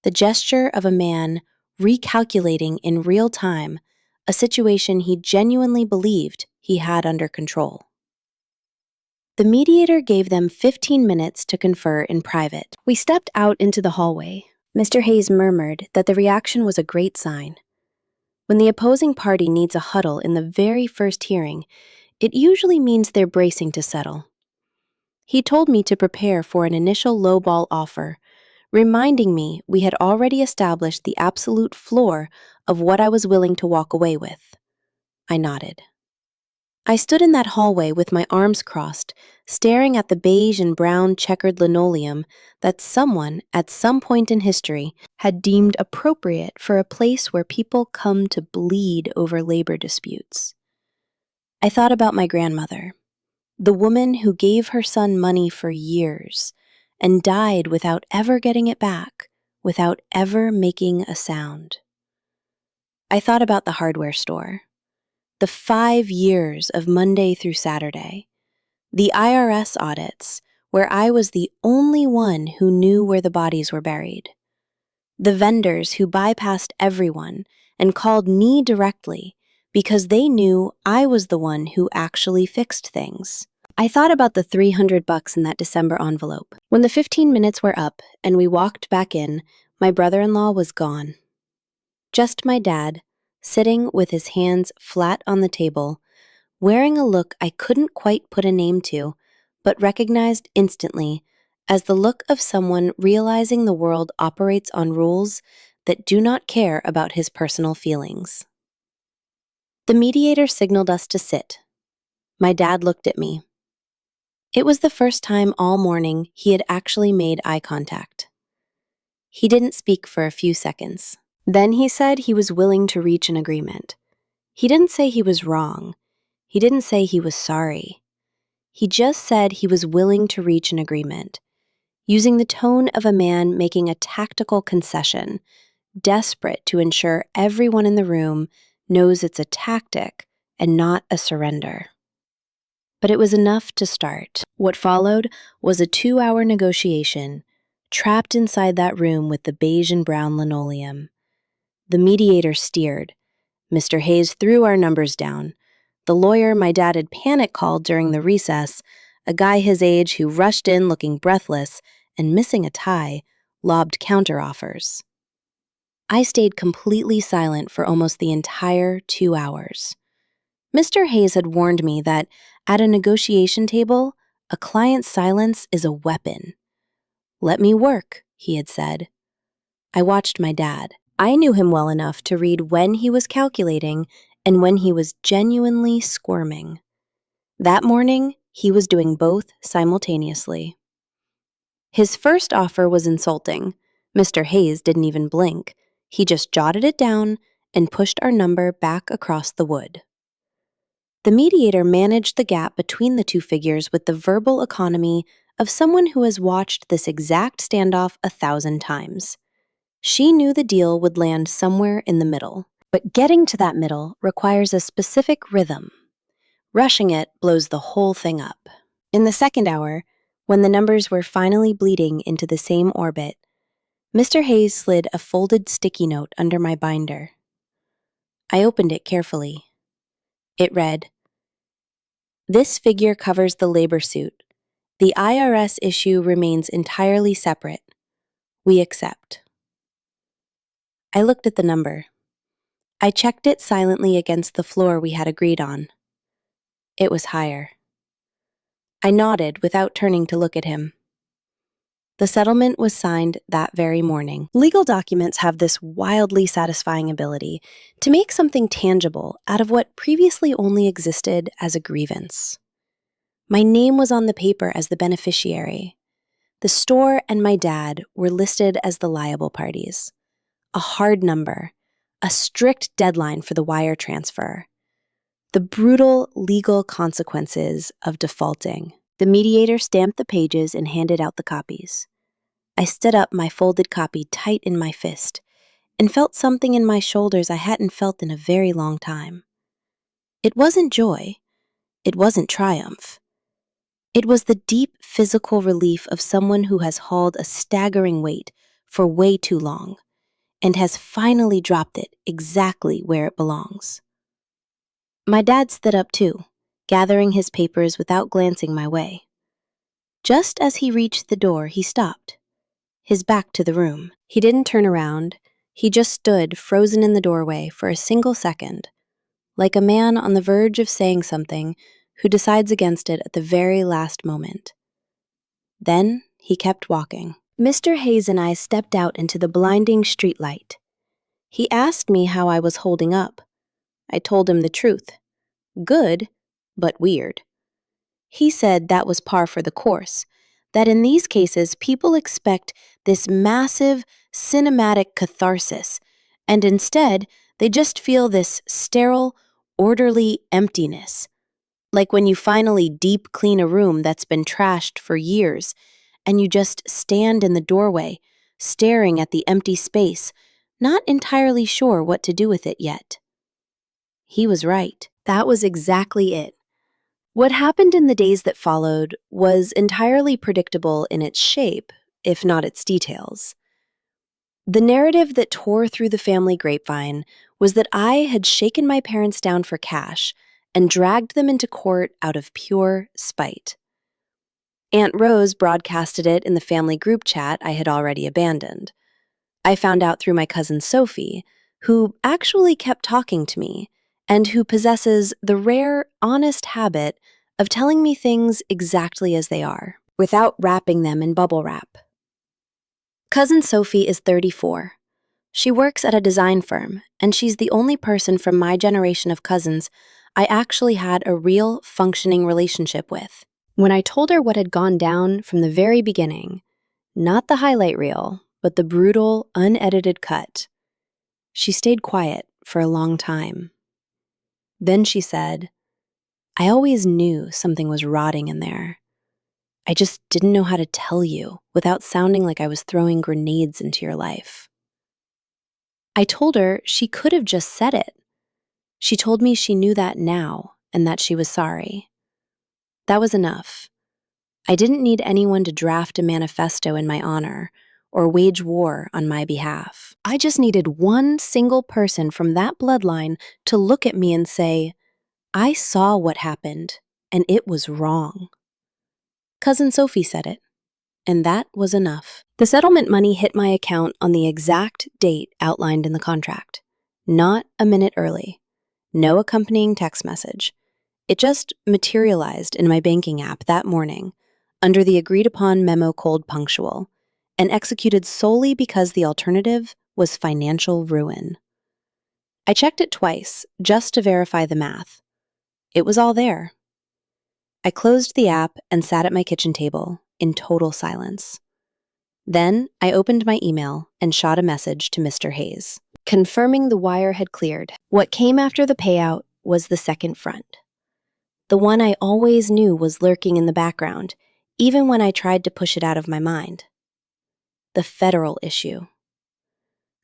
The gesture of a man recalculating in real time a situation he genuinely believed he had under control. The mediator gave them 15 minutes to confer in private. We stepped out into the hallway. Mr. Hayes murmured that the reaction was a great sign. When the opposing party needs a huddle in the very first hearing, it usually means they're bracing to settle. He told me to prepare for an initial lowball offer, reminding me we had already established the absolute floor of what I was willing to walk away with. I nodded. I stood in that hallway with my arms crossed, staring at the beige and brown checkered linoleum that someone, at some point in history, had deemed appropriate for a place where people come to bleed over labor disputes. I thought about my grandmother, the woman who gave her son money for years and died without ever getting it back, without ever making a sound. I thought about the hardware store, the 5 years of Monday through Saturday, the IRS audits where I was the only one who knew where the bodies were buried, the vendors who bypassed everyone and called me directly because they knew I was the one who actually fixed things. I thought about the $300 in that December envelope. When the 15 minutes were up and we walked back in, my brother-in-law was gone. Just my dad, sitting with his hands flat on the table, wearing a look I couldn't quite put a name to, but recognized instantly as the look of someone realizing the world operates on rules that do not care about his personal feelings. The mediator signaled us to sit. My dad looked at me. It was the first time all morning he had actually made eye contact. He didn't speak for a few seconds. Then he said he was willing to reach an agreement. He didn't say he was wrong. He didn't say he was sorry. He just said he was willing to reach an agreement, using the tone of a man making a tactical concession, desperate to ensure everyone in the room knows it's a tactic and not a surrender. But it was enough to start. What followed was a 2-hour negotiation, trapped inside that room with the beige and brown linoleum. The mediator steered. Mr. Hayes threw our numbers down. The lawyer my dad had panic called during the recess, a guy his age who rushed in looking breathless and missing a tie, lobbed counteroffers. I stayed completely silent for almost the entire 2 hours. Mr. Hayes had warned me that at a negotiation table, a client's silence is a weapon. "Let me work," he had said. I watched my dad. I knew him well enough to read when he was calculating and when he was genuinely squirming. That morning, he was doing both simultaneously. His first offer was insulting. Mr. Hayes didn't even blink. He just jotted it down and pushed our number back across the wood. The mediator managed the gap between the two figures with the verbal economy of someone who has watched this exact standoff 1,000 times. She knew the deal would land somewhere in the middle, but getting to that middle requires a specific rhythm. Rushing it blows the whole thing up. In the second hour, when the numbers were finally bleeding into the same orbit, Mr. Hayes slid a folded sticky note under my binder. I opened it carefully. It read, "This figure covers the labor suit. The IRS issue remains entirely separate. We accept." I looked at the number. I checked it silently against the floor we had agreed on. It was higher. I nodded without turning to look at him. The settlement was signed that very morning. Legal documents have this wildly satisfying ability to make something tangible out of what previously only existed as a grievance. My name was on the paper as the beneficiary. The store and my dad were listed as the liable parties. A hard number, a strict deadline for the wire transfer, the brutal legal consequences of defaulting. The mediator stamped the pages and handed out the copies. I stood up, my folded copy tight in my fist, and felt something in my shoulders I hadn't felt in a very long time. It wasn't joy. It wasn't triumph. It was the deep physical relief of someone who has hauled a staggering weight for way too long and has finally dropped it exactly where it belongs. My dad stood up too, gathering his papers without glancing my way. Just as he reached the door, he stopped, his back to the room. He didn't turn around. He just stood frozen in the doorway for a single second, like a man on the verge of saying something who decides against it at the very last moment. Then he kept walking. Mr. Hayes and I stepped out into the blinding streetlight. He asked me how I was holding up. I told him the truth. Good, but weird. He said that was par for the course, that in these cases people expect this massive, cinematic catharsis, and instead they just feel this sterile, orderly emptiness, like when you finally deep clean a room that's been trashed for years, and you just stand in the doorway, staring at the empty space, not entirely sure what to do with it yet. He was right. That was exactly it. What happened in the days that followed was entirely predictable in its shape, if not its details. The narrative that tore through the family grapevine was that I had shaken my parents down for cash and dragged them into court out of pure spite. Aunt Rose broadcasted it in the family group chat I had already abandoned. I found out through my cousin Sophie, who actually kept talking to me, and who possesses the rare, honest habit of telling me things exactly as they are, without wrapping them in bubble wrap. Cousin Sophie is 34. She works at a design firm, and she's the only person from my generation of cousins I actually had a real, functioning relationship with. When I told her what had gone down from the very beginning, not the highlight reel, but the brutal, unedited cut, she stayed quiet for a long time. Then she said, "I always knew something was rotting in there. I just didn't know how to tell you without sounding like I was throwing grenades into your life." I told her she could have just said it. She told me she knew that now and that she was sorry. That was enough. I didn't need anyone to draft a manifesto in my honor or wage war on my behalf. I just needed one single person from that bloodline to look at me and say, "I saw what happened, and it was wrong." Cousin Sophie said it, and that was enough. The settlement money hit my account on the exact date outlined in the contract, not a minute early. No accompanying text message. It just materialized in my banking app that morning, under the agreed-upon memo cold punctual, and executed solely because the alternative was financial ruin. I checked it twice, just to verify the math. It was all there. I closed the app and sat at my kitchen table in total silence. Then I opened my email and shot a message to Mr. Hayes, confirming the wire had cleared. What came after the payout was the second front. The one I always knew was lurking in the background, even when I tried to push it out of my mind. The federal issue.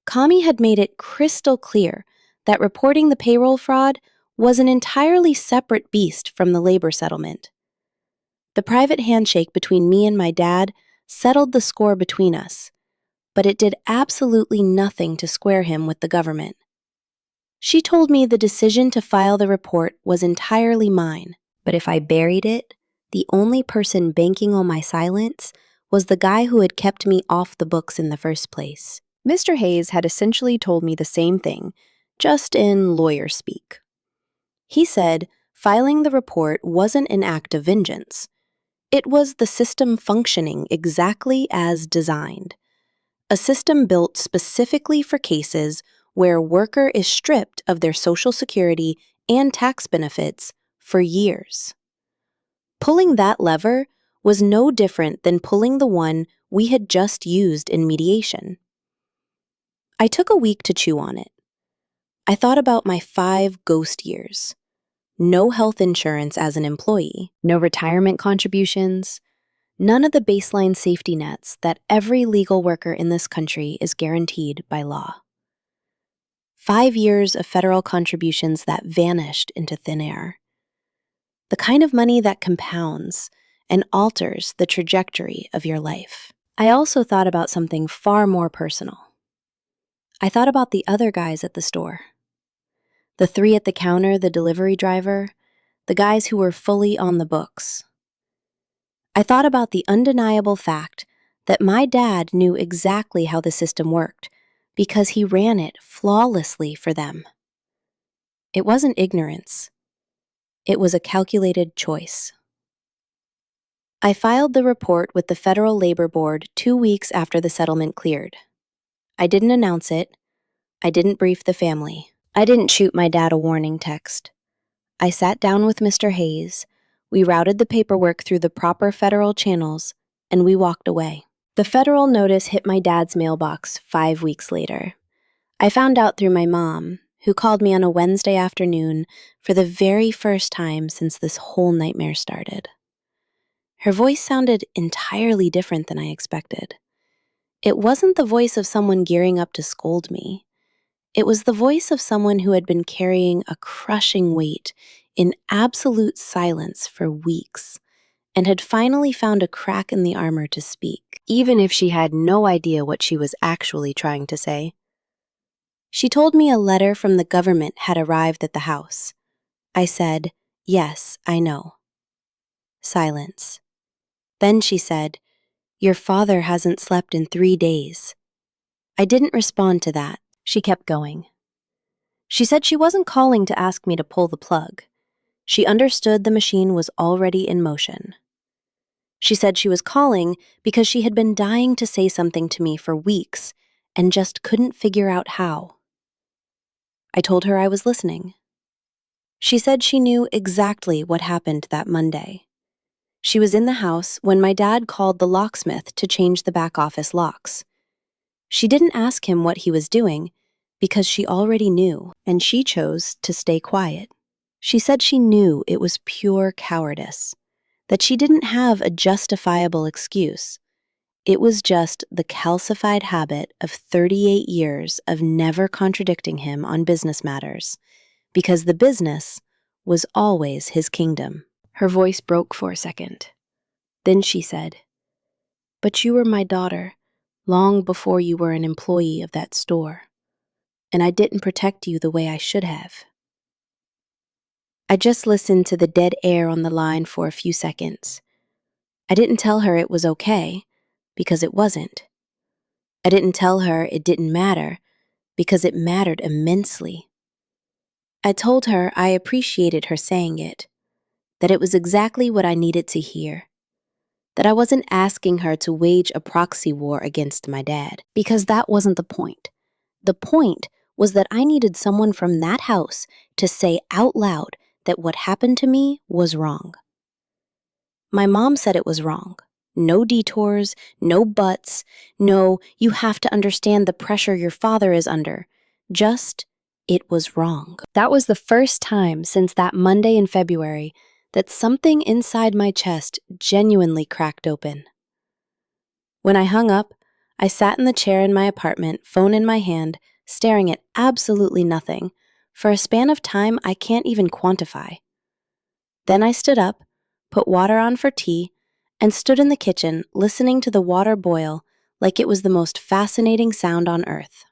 Kami had made it crystal clear that reporting the payroll fraud was an entirely separate beast from the labor settlement. The private handshake between me and my dad settled the score between us, but it did absolutely nothing to square him with the government. She told me the decision to file the report was entirely mine, but if I buried it, the only person banking on my silence was the guy who had kept me off the books in the first place. Mr. Hayes had essentially told me the same thing, just in lawyer speak. He said filing the report wasn't an act of vengeance. It was the system functioning exactly as designed. A system built specifically for cases where a worker is stripped of their Social Security and tax benefits for years. Pulling that lever was no different than pulling the one we had just used in mediation. I took a week to chew on it. I thought about my 5 ghost years. No health insurance as an employee, no retirement contributions, none of the baseline safety nets that every legal worker in this country is guaranteed by law. 5 years of federal contributions that vanished into thin air. The kind of money that compounds and alters the trajectory of your life. I also thought about something far more personal. I thought about the other guys at the store. The 3 at the counter, the delivery driver, the guys who were fully on the books. I thought about the undeniable fact that my dad knew exactly how the system worked because he ran it flawlessly for them. It wasn't ignorance. It was a calculated choice. I filed the report with the Federal Labor Board 2 weeks after the settlement cleared. I didn't announce it. I didn't brief the family. I didn't shoot my dad a warning text. I sat down with Mr. Hayes. We routed the paperwork through the proper federal channels, and we walked away. The federal notice hit my dad's mailbox 5 weeks later. I found out through my mom, who called me on a Wednesday afternoon for the very first time since this whole nightmare started. Her voice sounded entirely different than I expected. It wasn't the voice of someone gearing up to scold me. It was the voice of someone who had been carrying a crushing weight in absolute silence for weeks and had finally found a crack in the armor to speak, even if she had no idea what she was actually trying to say. She told me a letter from the government had arrived at the house. I said, "Yes, I know." Silence. Then she said, "Your father hasn't slept in 3 days." I didn't respond to that. She kept going. She said she wasn't calling to ask me to pull the plug. She understood the machine was already in motion. She said she was calling because she had been dying to say something to me for weeks and just couldn't figure out how. I told her I was listening. She said she knew exactly what happened that Monday. She was in the house when my dad called the locksmith to change the back office locks. She didn't ask him what he was doing because she already knew, and she chose to stay quiet. She said she knew it was pure cowardice, that she didn't have a justifiable excuse. It was just the calcified habit of 38 years of never contradicting him on business matters, because the business was always his kingdom. Her voice broke for a second. Then she said, "But you were my daughter long before you were an employee of that store, and I didn't protect you the way I should have." I just listened to the dead air on the line for a few seconds. I didn't tell her it was okay, because it wasn't. I didn't tell her it didn't matter, because it mattered immensely. I told her I appreciated her saying it, that it was exactly what I needed to hear, that I wasn't asking her to wage a proxy war against my dad, because that wasn't the point. The point was that I needed someone from that house to say out loud that what happened to me was wrong. My mom said it was wrong. No detours, no buts, no, you have to understand the pressure your father is under. Just, it was wrong. That was the first time since that Monday in February that something inside my chest genuinely cracked open. When I hung up, I sat in the chair in my apartment, phone in my hand, staring at absolutely nothing, for a span of time I can't even quantify. Then I stood up, put water on for tea, and stood in the kitchen listening to the water boil like it was the most fascinating sound on earth.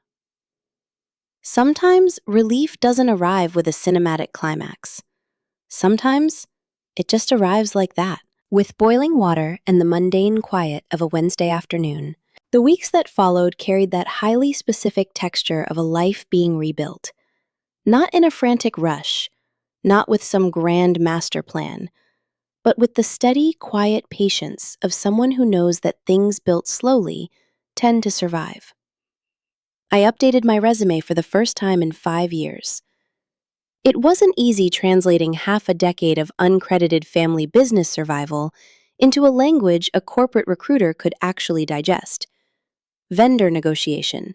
Sometimes relief doesn't arrive with a cinematic climax. Sometimes it just arrives like that, with boiling water and the mundane quiet of a Wednesday afternoon. The weeks that followed carried that highly specific texture of a life being rebuilt. Not in a frantic rush, not with some grand master plan, but with the steady, quiet patience of someone who knows that things built slowly tend to survive. I updated my resume for the first time in 5 years. It wasn't easy translating half a decade of uncredited family business survival into a language a corporate recruiter could actually digest. Vendor negotiation,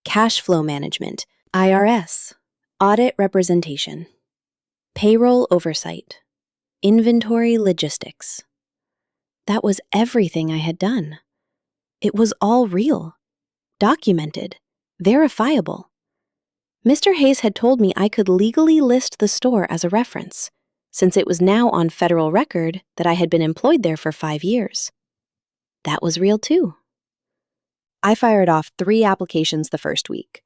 cash flow management, IRS, audit representation, payroll oversight, inventory logistics. That was everything I had done. It was all real, documented, verifiable. Mr. Hayes had told me I could legally list the store as a reference, since it was now on federal record that I had been employed there for 5 years. That was real too. I fired off 3 applications the first week,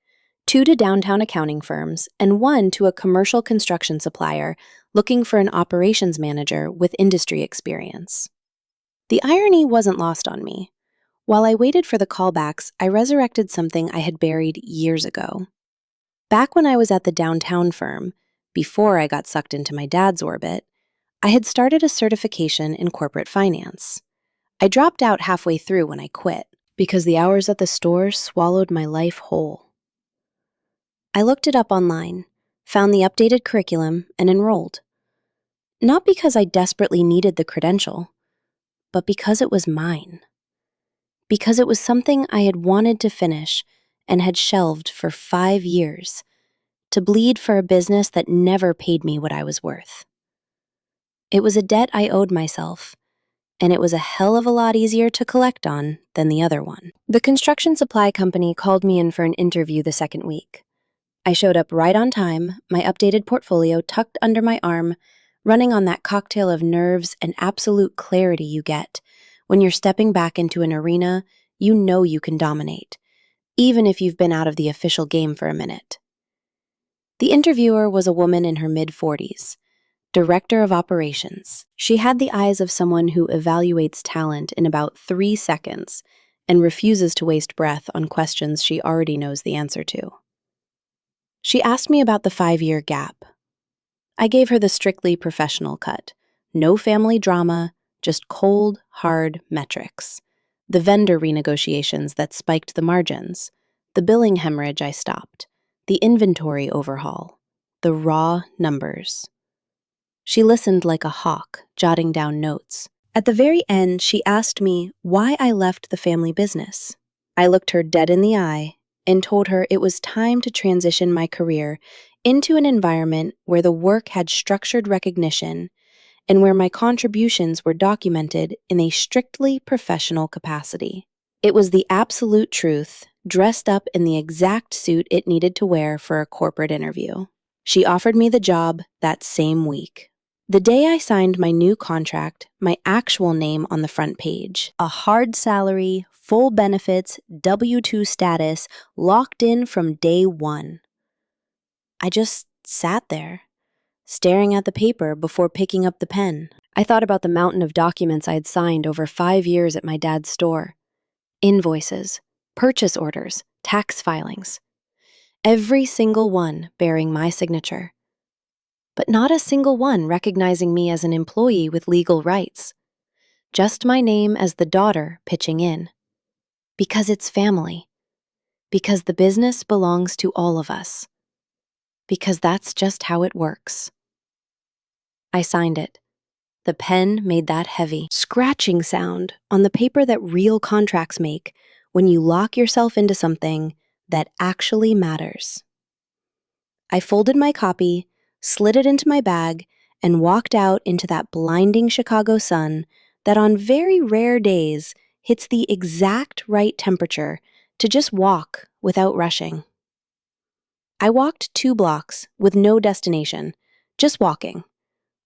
2 to downtown accounting firms and 1 to a commercial construction supplier looking for an operations manager with industry experience. The irony wasn't lost on me. While I waited for the callbacks, I resurrected something I had buried years ago. Back when I was at the downtown firm, before I got sucked into my dad's orbit, I had started a certification in corporate finance. I dropped out halfway through when I quit, because the hours at the store swallowed my life whole. I looked it up online, found the updated curriculum, and enrolled. Not because I desperately needed the credential, but because it was mine. Because it was something I had wanted to finish and had shelved for 5 years, to bleed for a business that never paid me what I was worth. It was a debt I owed myself, and it was a hell of a lot easier to collect on than the other one. The construction supply company called me in for an interview the second week. I showed up right on time, my updated portfolio tucked under my arm, running on that cocktail of nerves and absolute clarity you get when you're stepping back into an arena you know you can dominate, even if you've been out of the official game for a minute. The interviewer was a woman in her mid-40s, director of operations. She had the eyes of someone who evaluates talent in about 3 seconds and refuses to waste breath on questions she already knows the answer to. She asked me about the 5-year gap. I gave her the strictly professional cut. No family drama, just cold, hard metrics. The vendor renegotiations that spiked the margins. The billing hemorrhage I stopped. The inventory overhaul. The raw numbers. She listened like a hawk, jotting down notes. At the very end, she asked me why I left the family business. I looked her dead in the eye and told her it was time to transition my career into an environment where the work had structured recognition and where my contributions were documented in a strictly professional capacity. It was the absolute truth, dressed up in the exact suit it needed to wear for a corporate interview. She offered me the job that same week. The day I signed my new contract, my actual name on the front page. A hard salary, full benefits, W-2 status, locked in from day one. I just sat there, staring at the paper before picking up the pen. I thought about the mountain of documents I had signed over 5 years at my dad's store. Invoices, purchase orders, tax filings. Every single one bearing my signature. But not a single one recognizing me as an employee with legal rights. Just my name as the daughter pitching in. Because it's family. Because the business belongs to all of us. Because that's just how it works. I signed it. The pen made that heavy, scratching sound on the paper that real contracts make when you lock yourself into something that actually matters. I folded my copy, slid it into my bag, and walked out into that blinding Chicago sun that on very rare days hits the exact right temperature to just walk without rushing. I walked 2 blocks with no destination, just walking,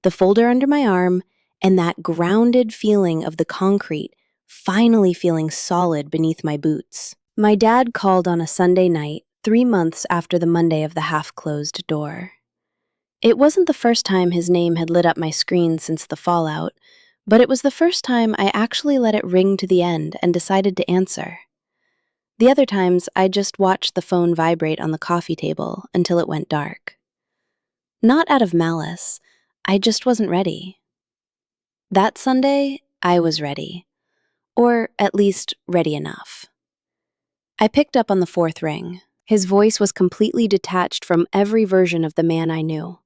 the folder under my arm, and that grounded feeling of the concrete finally feeling solid beneath my boots. My dad called on a Sunday night, 3 months after the Monday of the half-closed door. It wasn't the first time his name had lit up my screen since the fallout, but it was the first time I actually let it ring to the end and decided to answer. The other times, I just watched the phone vibrate on the coffee table until it went dark. Not out of malice, I just wasn't ready. That Sunday, I was ready. Or at least ready enough. I picked up on the fourth ring. His voice was completely detached from every version of the man I knew.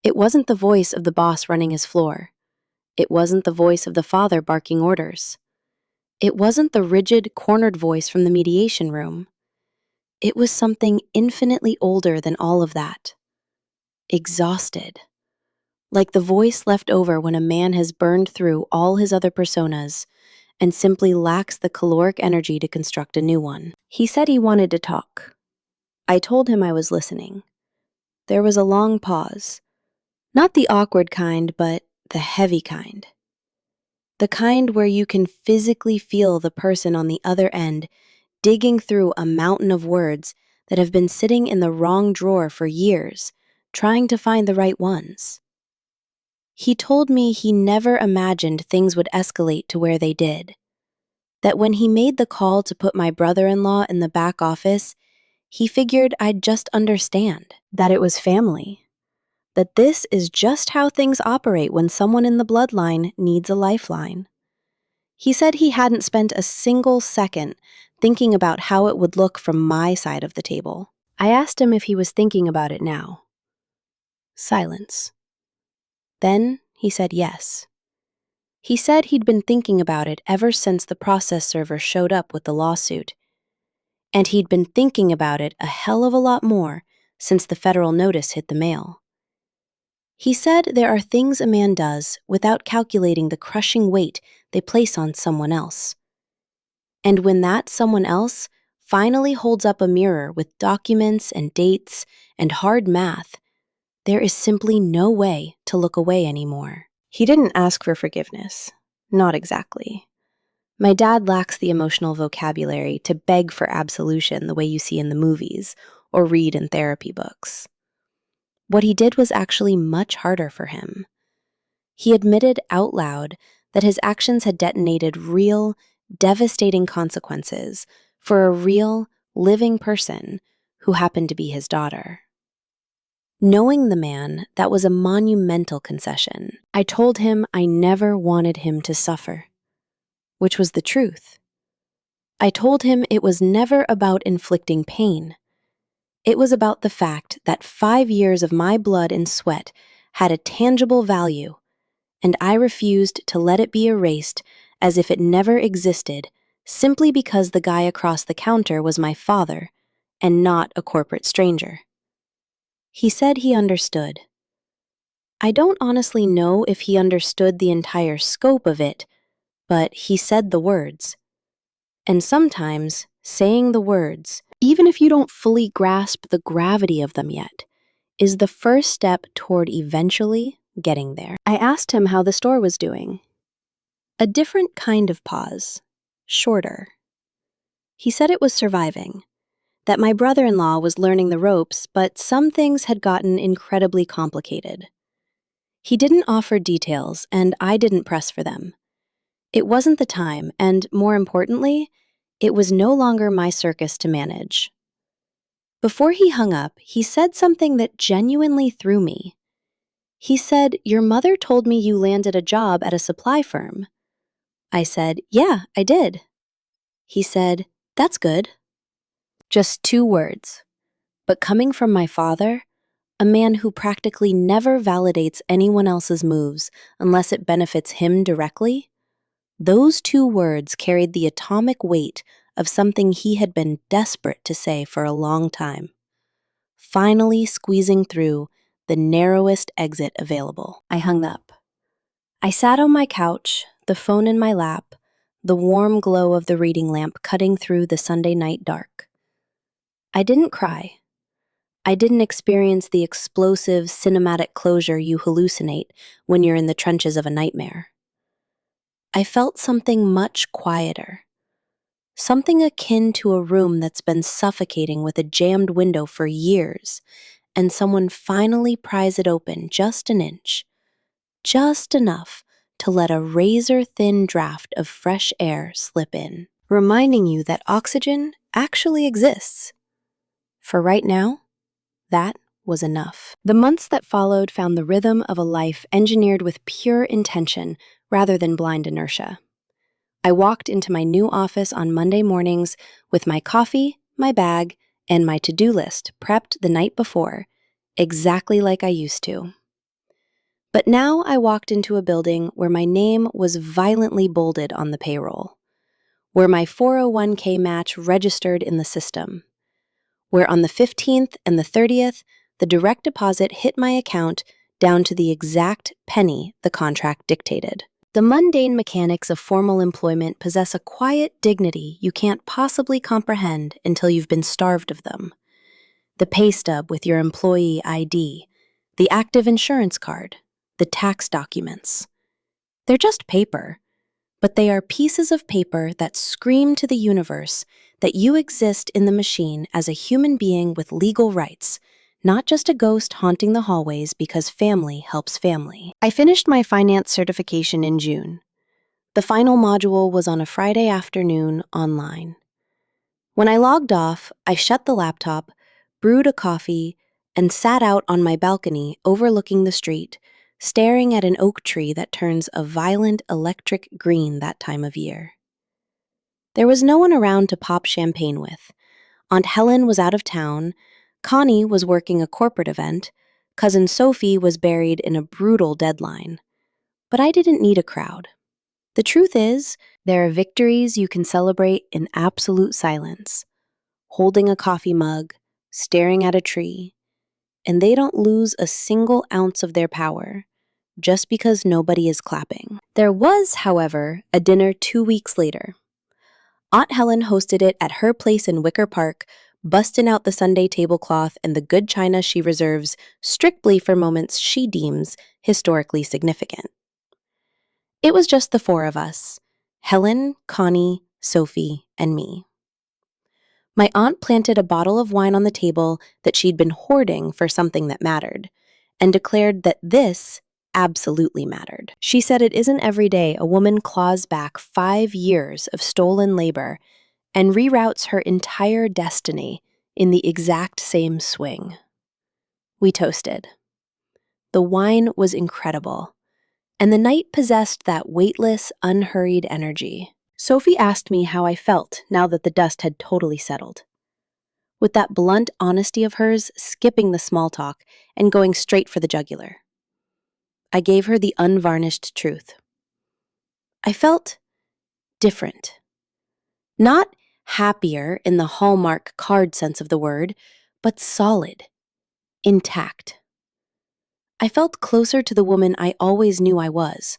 It wasn't the voice of the boss running his floor. It wasn't the voice of the father barking orders. It wasn't the rigid, cornered voice from the mediation room. It was something infinitely older than all of that. Exhausted. Like the voice left over when a man has burned through all his other personas and simply lacks the caloric energy to construct a new one. He said he wanted to talk. I told him I was listening. There was a long pause. Not the awkward kind, but the heavy kind. The kind where you can physically feel the person on the other end digging through a mountain of words that have been sitting in the wrong drawer for years, trying to find the right ones. He told me he never imagined things would escalate to where they did. That when he made the call to put my brother-in-law in the back office, he figured I'd just understand that it was family. That this is just how things operate when someone in the bloodline needs a lifeline. He said he hadn't spent a single second thinking about how it would look from my side of the table. I asked him if he was thinking about it now. Silence. Then he said yes. He said he'd been thinking about it ever since the process server showed up with the lawsuit. And he'd been thinking about it a hell of a lot more since the federal notice hit the mail. He said there are things a man does without calculating the crushing weight they place on someone else. And when that someone else finally holds up a mirror with documents and dates and hard math, there is simply no way to look away anymore. He didn't ask for forgiveness. Not exactly. My dad lacks the emotional vocabulary to beg for absolution the way you see in the movies or read in therapy books. What he did was actually much harder for him. He admitted out loud that his actions had detonated real, devastating consequences for a real, living person who happened to be his daughter. Knowing the man, that was a monumental concession. I told him I never wanted him to suffer, which was the truth. I told him it was never about inflicting pain. It was about the fact that 5 years of my blood and sweat had a tangible value, and I refused to let it be erased as if it never existed simply because the guy across the counter was my father and not a corporate stranger. He said he understood. I don't honestly know if he understood the entire scope of it, but he said the words. And sometimes, saying the words, even if you don't fully grasp the gravity of them yet, is the first step toward eventually getting there. I asked him how the store was doing. A different kind of pause, shorter. He said it was surviving, that my brother-in-law was learning the ropes, but some things had gotten incredibly complicated. He didn't offer details, and I didn't press for them. It wasn't the time, and more importantly, it was no longer my circus to manage. Before he hung up, he said something that genuinely threw me. He said, "Your mother told me you landed a job at a supply firm." I said, "Yeah, I did." He said, "That's good." Just 2 words. But coming from my father, a man who practically never validates anyone else's moves unless it benefits him directly, those 2 words carried the atomic weight of something he had been desperate to say for a long time, finally squeezing through the narrowest exit available. I hung up. I sat on my couch, the phone in my lap, the warm glow of the reading lamp cutting through the Sunday night dark. I didn't cry. I didn't experience the explosive, cinematic closure you hallucinate when you're in the trenches of a nightmare. I felt something much quieter. Something akin to a room that's been suffocating with a jammed window for years, and someone finally pries it open just an inch, just enough to let a razor-thin draft of fresh air slip in, reminding you that oxygen actually exists. For right now, that was enough. The months that followed found the rhythm of a life engineered with pure intention rather than blind inertia. I walked into my new office on Monday mornings with my coffee, my bag, and my to-do list prepped the night before, exactly like I used to. But now I walked into a building where my name was violently bolded on the payroll, where my 401k match registered in the system, where on the 15th and the 30th, the direct deposit hit my account down to the exact penny the contract dictated. The mundane mechanics of formal employment possess a quiet dignity you can't possibly comprehend until you've been starved of them. The pay stub with your employee ID, the active insurance card, the tax documents. They're just paper, but they are pieces of paper that scream to the universe that you exist in the machine as a human being with legal rights, not just a ghost haunting the hallways because family helps family. I finished my finance certification in June. The final module was on a Friday afternoon online. When I logged off, I shut the laptop, brewed a coffee, and sat out on my balcony overlooking the street, staring at an oak tree that turns a violent electric green that time of year. There was no one around to pop champagne with. Aunt Helen was out of town, Connie was working a corporate event, Cousin Sophie was buried in a brutal deadline. But I didn't need a crowd. The truth is, there are victories you can celebrate in absolute silence, holding a coffee mug, staring at a tree, and they don't lose a single ounce of their power just because nobody is clapping. There was, however, a dinner 2 weeks later. Aunt Helen hosted it at her place in Wicker Park, busting out the Sunday tablecloth and the good china she reserves strictly for moments she deems historically significant. It was just the four of us: Helen, Connie, Sophie, and me. My aunt planted a bottle of wine on the table that she'd been hoarding for something that mattered, and declared that this absolutely mattered. She said it isn't every day a woman claws back 5 years of stolen labor and reroutes her entire destiny in the exact same swing. We toasted. The wine was incredible, and the night possessed that weightless, unhurried energy. Sophie asked me how I felt now that the dust had totally settled. With that blunt honesty of hers, skipping the small talk and going straight for the jugular. I gave her the unvarnished truth. I felt different. Not happier in the Hallmark card sense of the word, but solid, intact. I felt closer to the woman I always knew I was,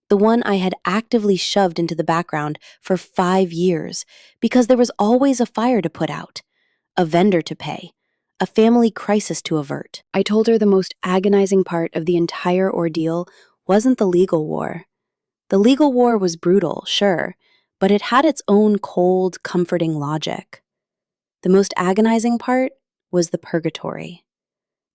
the one I had actively shoved into the background for 5 years because there was always a fire to put out, a vendor to pay, a family crisis to avert. I told her the most agonizing part of the entire ordeal wasn't the legal war. The legal war was brutal, sure, but it had its own cold, comforting logic. The most agonizing part was the purgatory.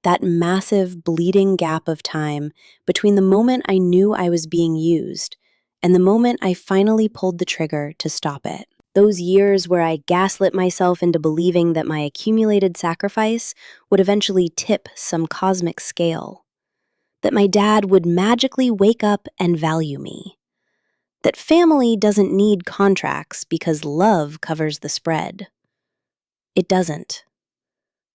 That massive, bleeding gap of time between the moment I knew I was being used and the moment I finally pulled the trigger to stop it. Those years where I gaslit myself into believing that my accumulated sacrifice would eventually tip some cosmic scale. That my dad would magically wake up and value me. That family doesn't need contracts because love covers the spread. It doesn't.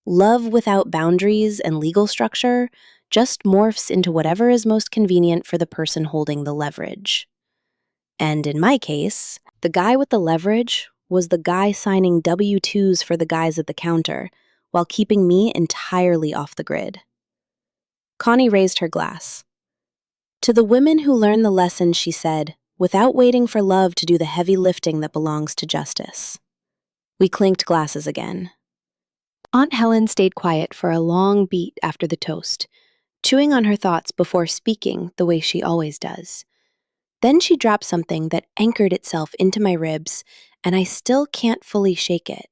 Love without boundaries and legal structure just morphs into whatever is most convenient for the person holding the leverage. And in my case, the guy with the leverage was the guy signing W-2s for the guys at the counter while keeping me entirely off the grid. Connie raised her glass. To the women who learn the lesson, she said, without waiting for love to do the heavy lifting that belongs to justice. We clinked glasses again. Aunt Helen stayed quiet for a long beat after the toast, chewing on her thoughts before speaking the way she always does. Then she dropped something that anchored itself into my ribs and I still can't fully shake it.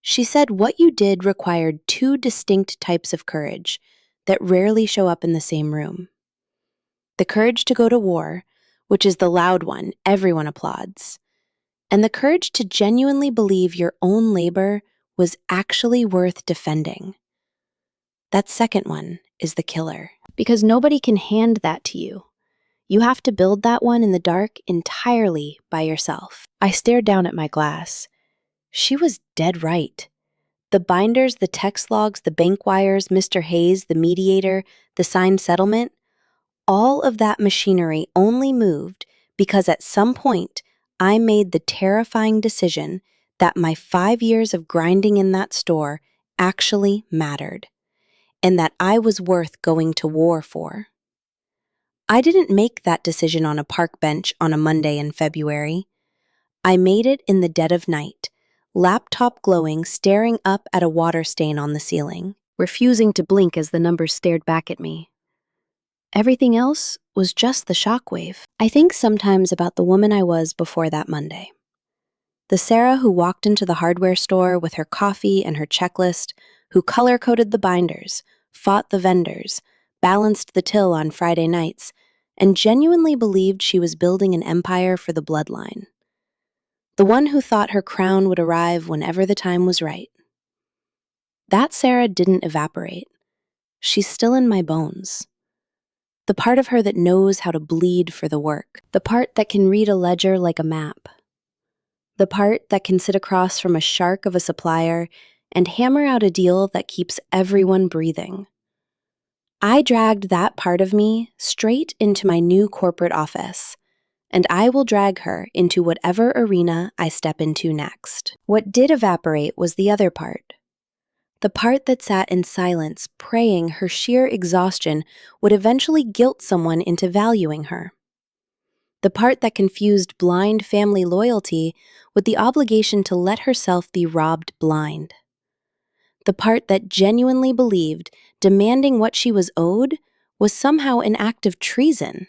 She said what you did required two distinct types of courage that rarely show up in the same room. The courage to go to war, which is the loud one everyone applauds, and the courage to genuinely believe your own labor was actually worth defending. That second one is the killer, because nobody can hand that to you. You have to build that one in the dark entirely by yourself. I stared down at my glass. She was dead right. The binders, the text logs, the bank wires, Mr. Hayes, the mediator, the signed settlement, all of that machinery only moved because at some point I made the terrifying decision that my 5 years of grinding in that store actually mattered, and that I was worth going to war for. I didn't make that decision on a park bench on a Monday in February. I made it in the dead of night, laptop glowing, staring up at a water stain on the ceiling, refusing to blink as the numbers stared back at me. Everything else was just the shockwave. I think sometimes about the woman I was before that Monday. The Sarah who walked into the hardware store with her coffee and her checklist, who color-coded the binders, fought the vendors, balanced the till on Friday nights, and genuinely believed she was building an empire for the bloodline. The one who thought her crown would arrive whenever the time was right. That Sarah didn't evaporate. She's still in my bones. The part of her that knows how to bleed for the work. The part that can read a ledger like a map. The part that can sit across from a shark of a supplier and hammer out a deal that keeps everyone breathing. I dragged that part of me straight into my new corporate office, and I will drag her into whatever arena I step into next. What did evaporate was the other part. The part that sat in silence, praying her sheer exhaustion would eventually guilt someone into valuing her. The part that confused blind family loyalty with the obligation to let herself be robbed blind. The part that genuinely believed demanding what she was owed was somehow an act of treason.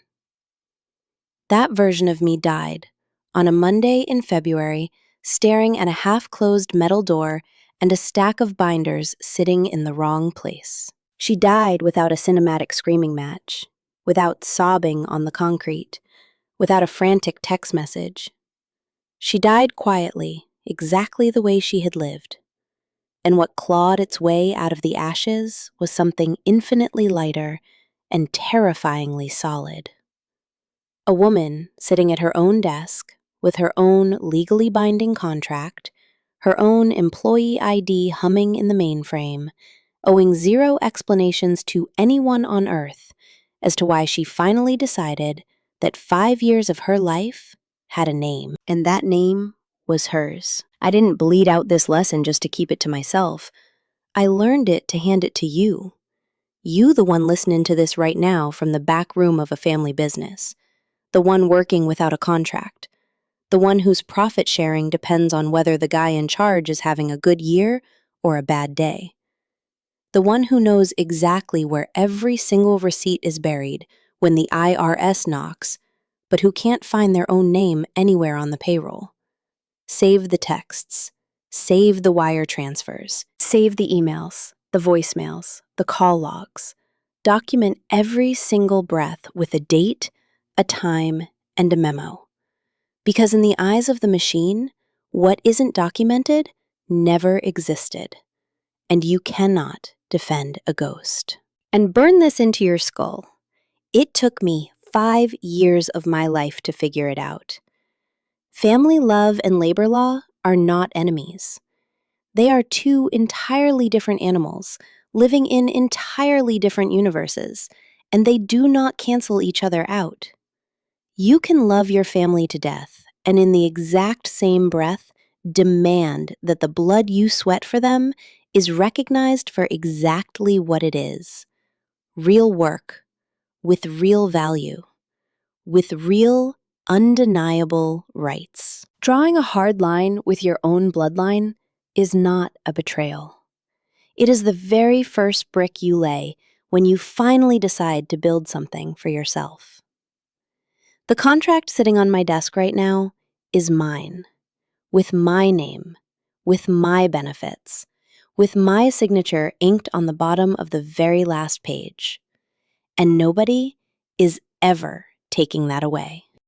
That version of me died on a Monday in February, staring at a half-closed metal door and a stack of binders sitting in the wrong place. She died without a cinematic screaming match, without sobbing on the concrete, without a frantic text message. She died quietly, exactly the way she had lived. And what clawed its way out of the ashes was something infinitely lighter and terrifyingly solid. A woman sitting at her own desk with her own legally binding contract, her own employee ID humming in the mainframe, owing zero explanations to anyone on earth as to why she finally decided that 5 years of her life had a name, and that name was hers. I didn't bleed out this lesson just to keep it to myself. I learned it to hand it to you. You, the one listening to this right now from the back room of a family business. The one working without a contract. The one whose profit sharing depends on whether the guy in charge is having a good year or a bad day. The one who knows exactly where every single receipt is buried when the IRS knocks, but who can't find their own name anywhere on the payroll. Save the texts. Save the wire transfers. Save the emails, the voicemails, the call logs. Document every single breath with a date, a time, and a memo. Because in the eyes of the machine, what isn't documented never existed. And you cannot defend a ghost. And burn this into your skull. It took me 5 years of my life to figure it out. Family love and labor law are not enemies. They are two entirely different animals, living in entirely different universes, and they do not cancel each other out. You can love your family to death, and in the exact same breath, demand that the blood you sweat for them is recognized for exactly what it is. Real work, with real value, with real, undeniable rights. Drawing a hard line with your own bloodline is not a betrayal. It is the very first brick you lay when you finally decide to build something for yourself. The contract sitting on my desk right now is mine. with my name, with my benefits, with my signature inked on the bottom of the very last page. And nobody is ever taking that away.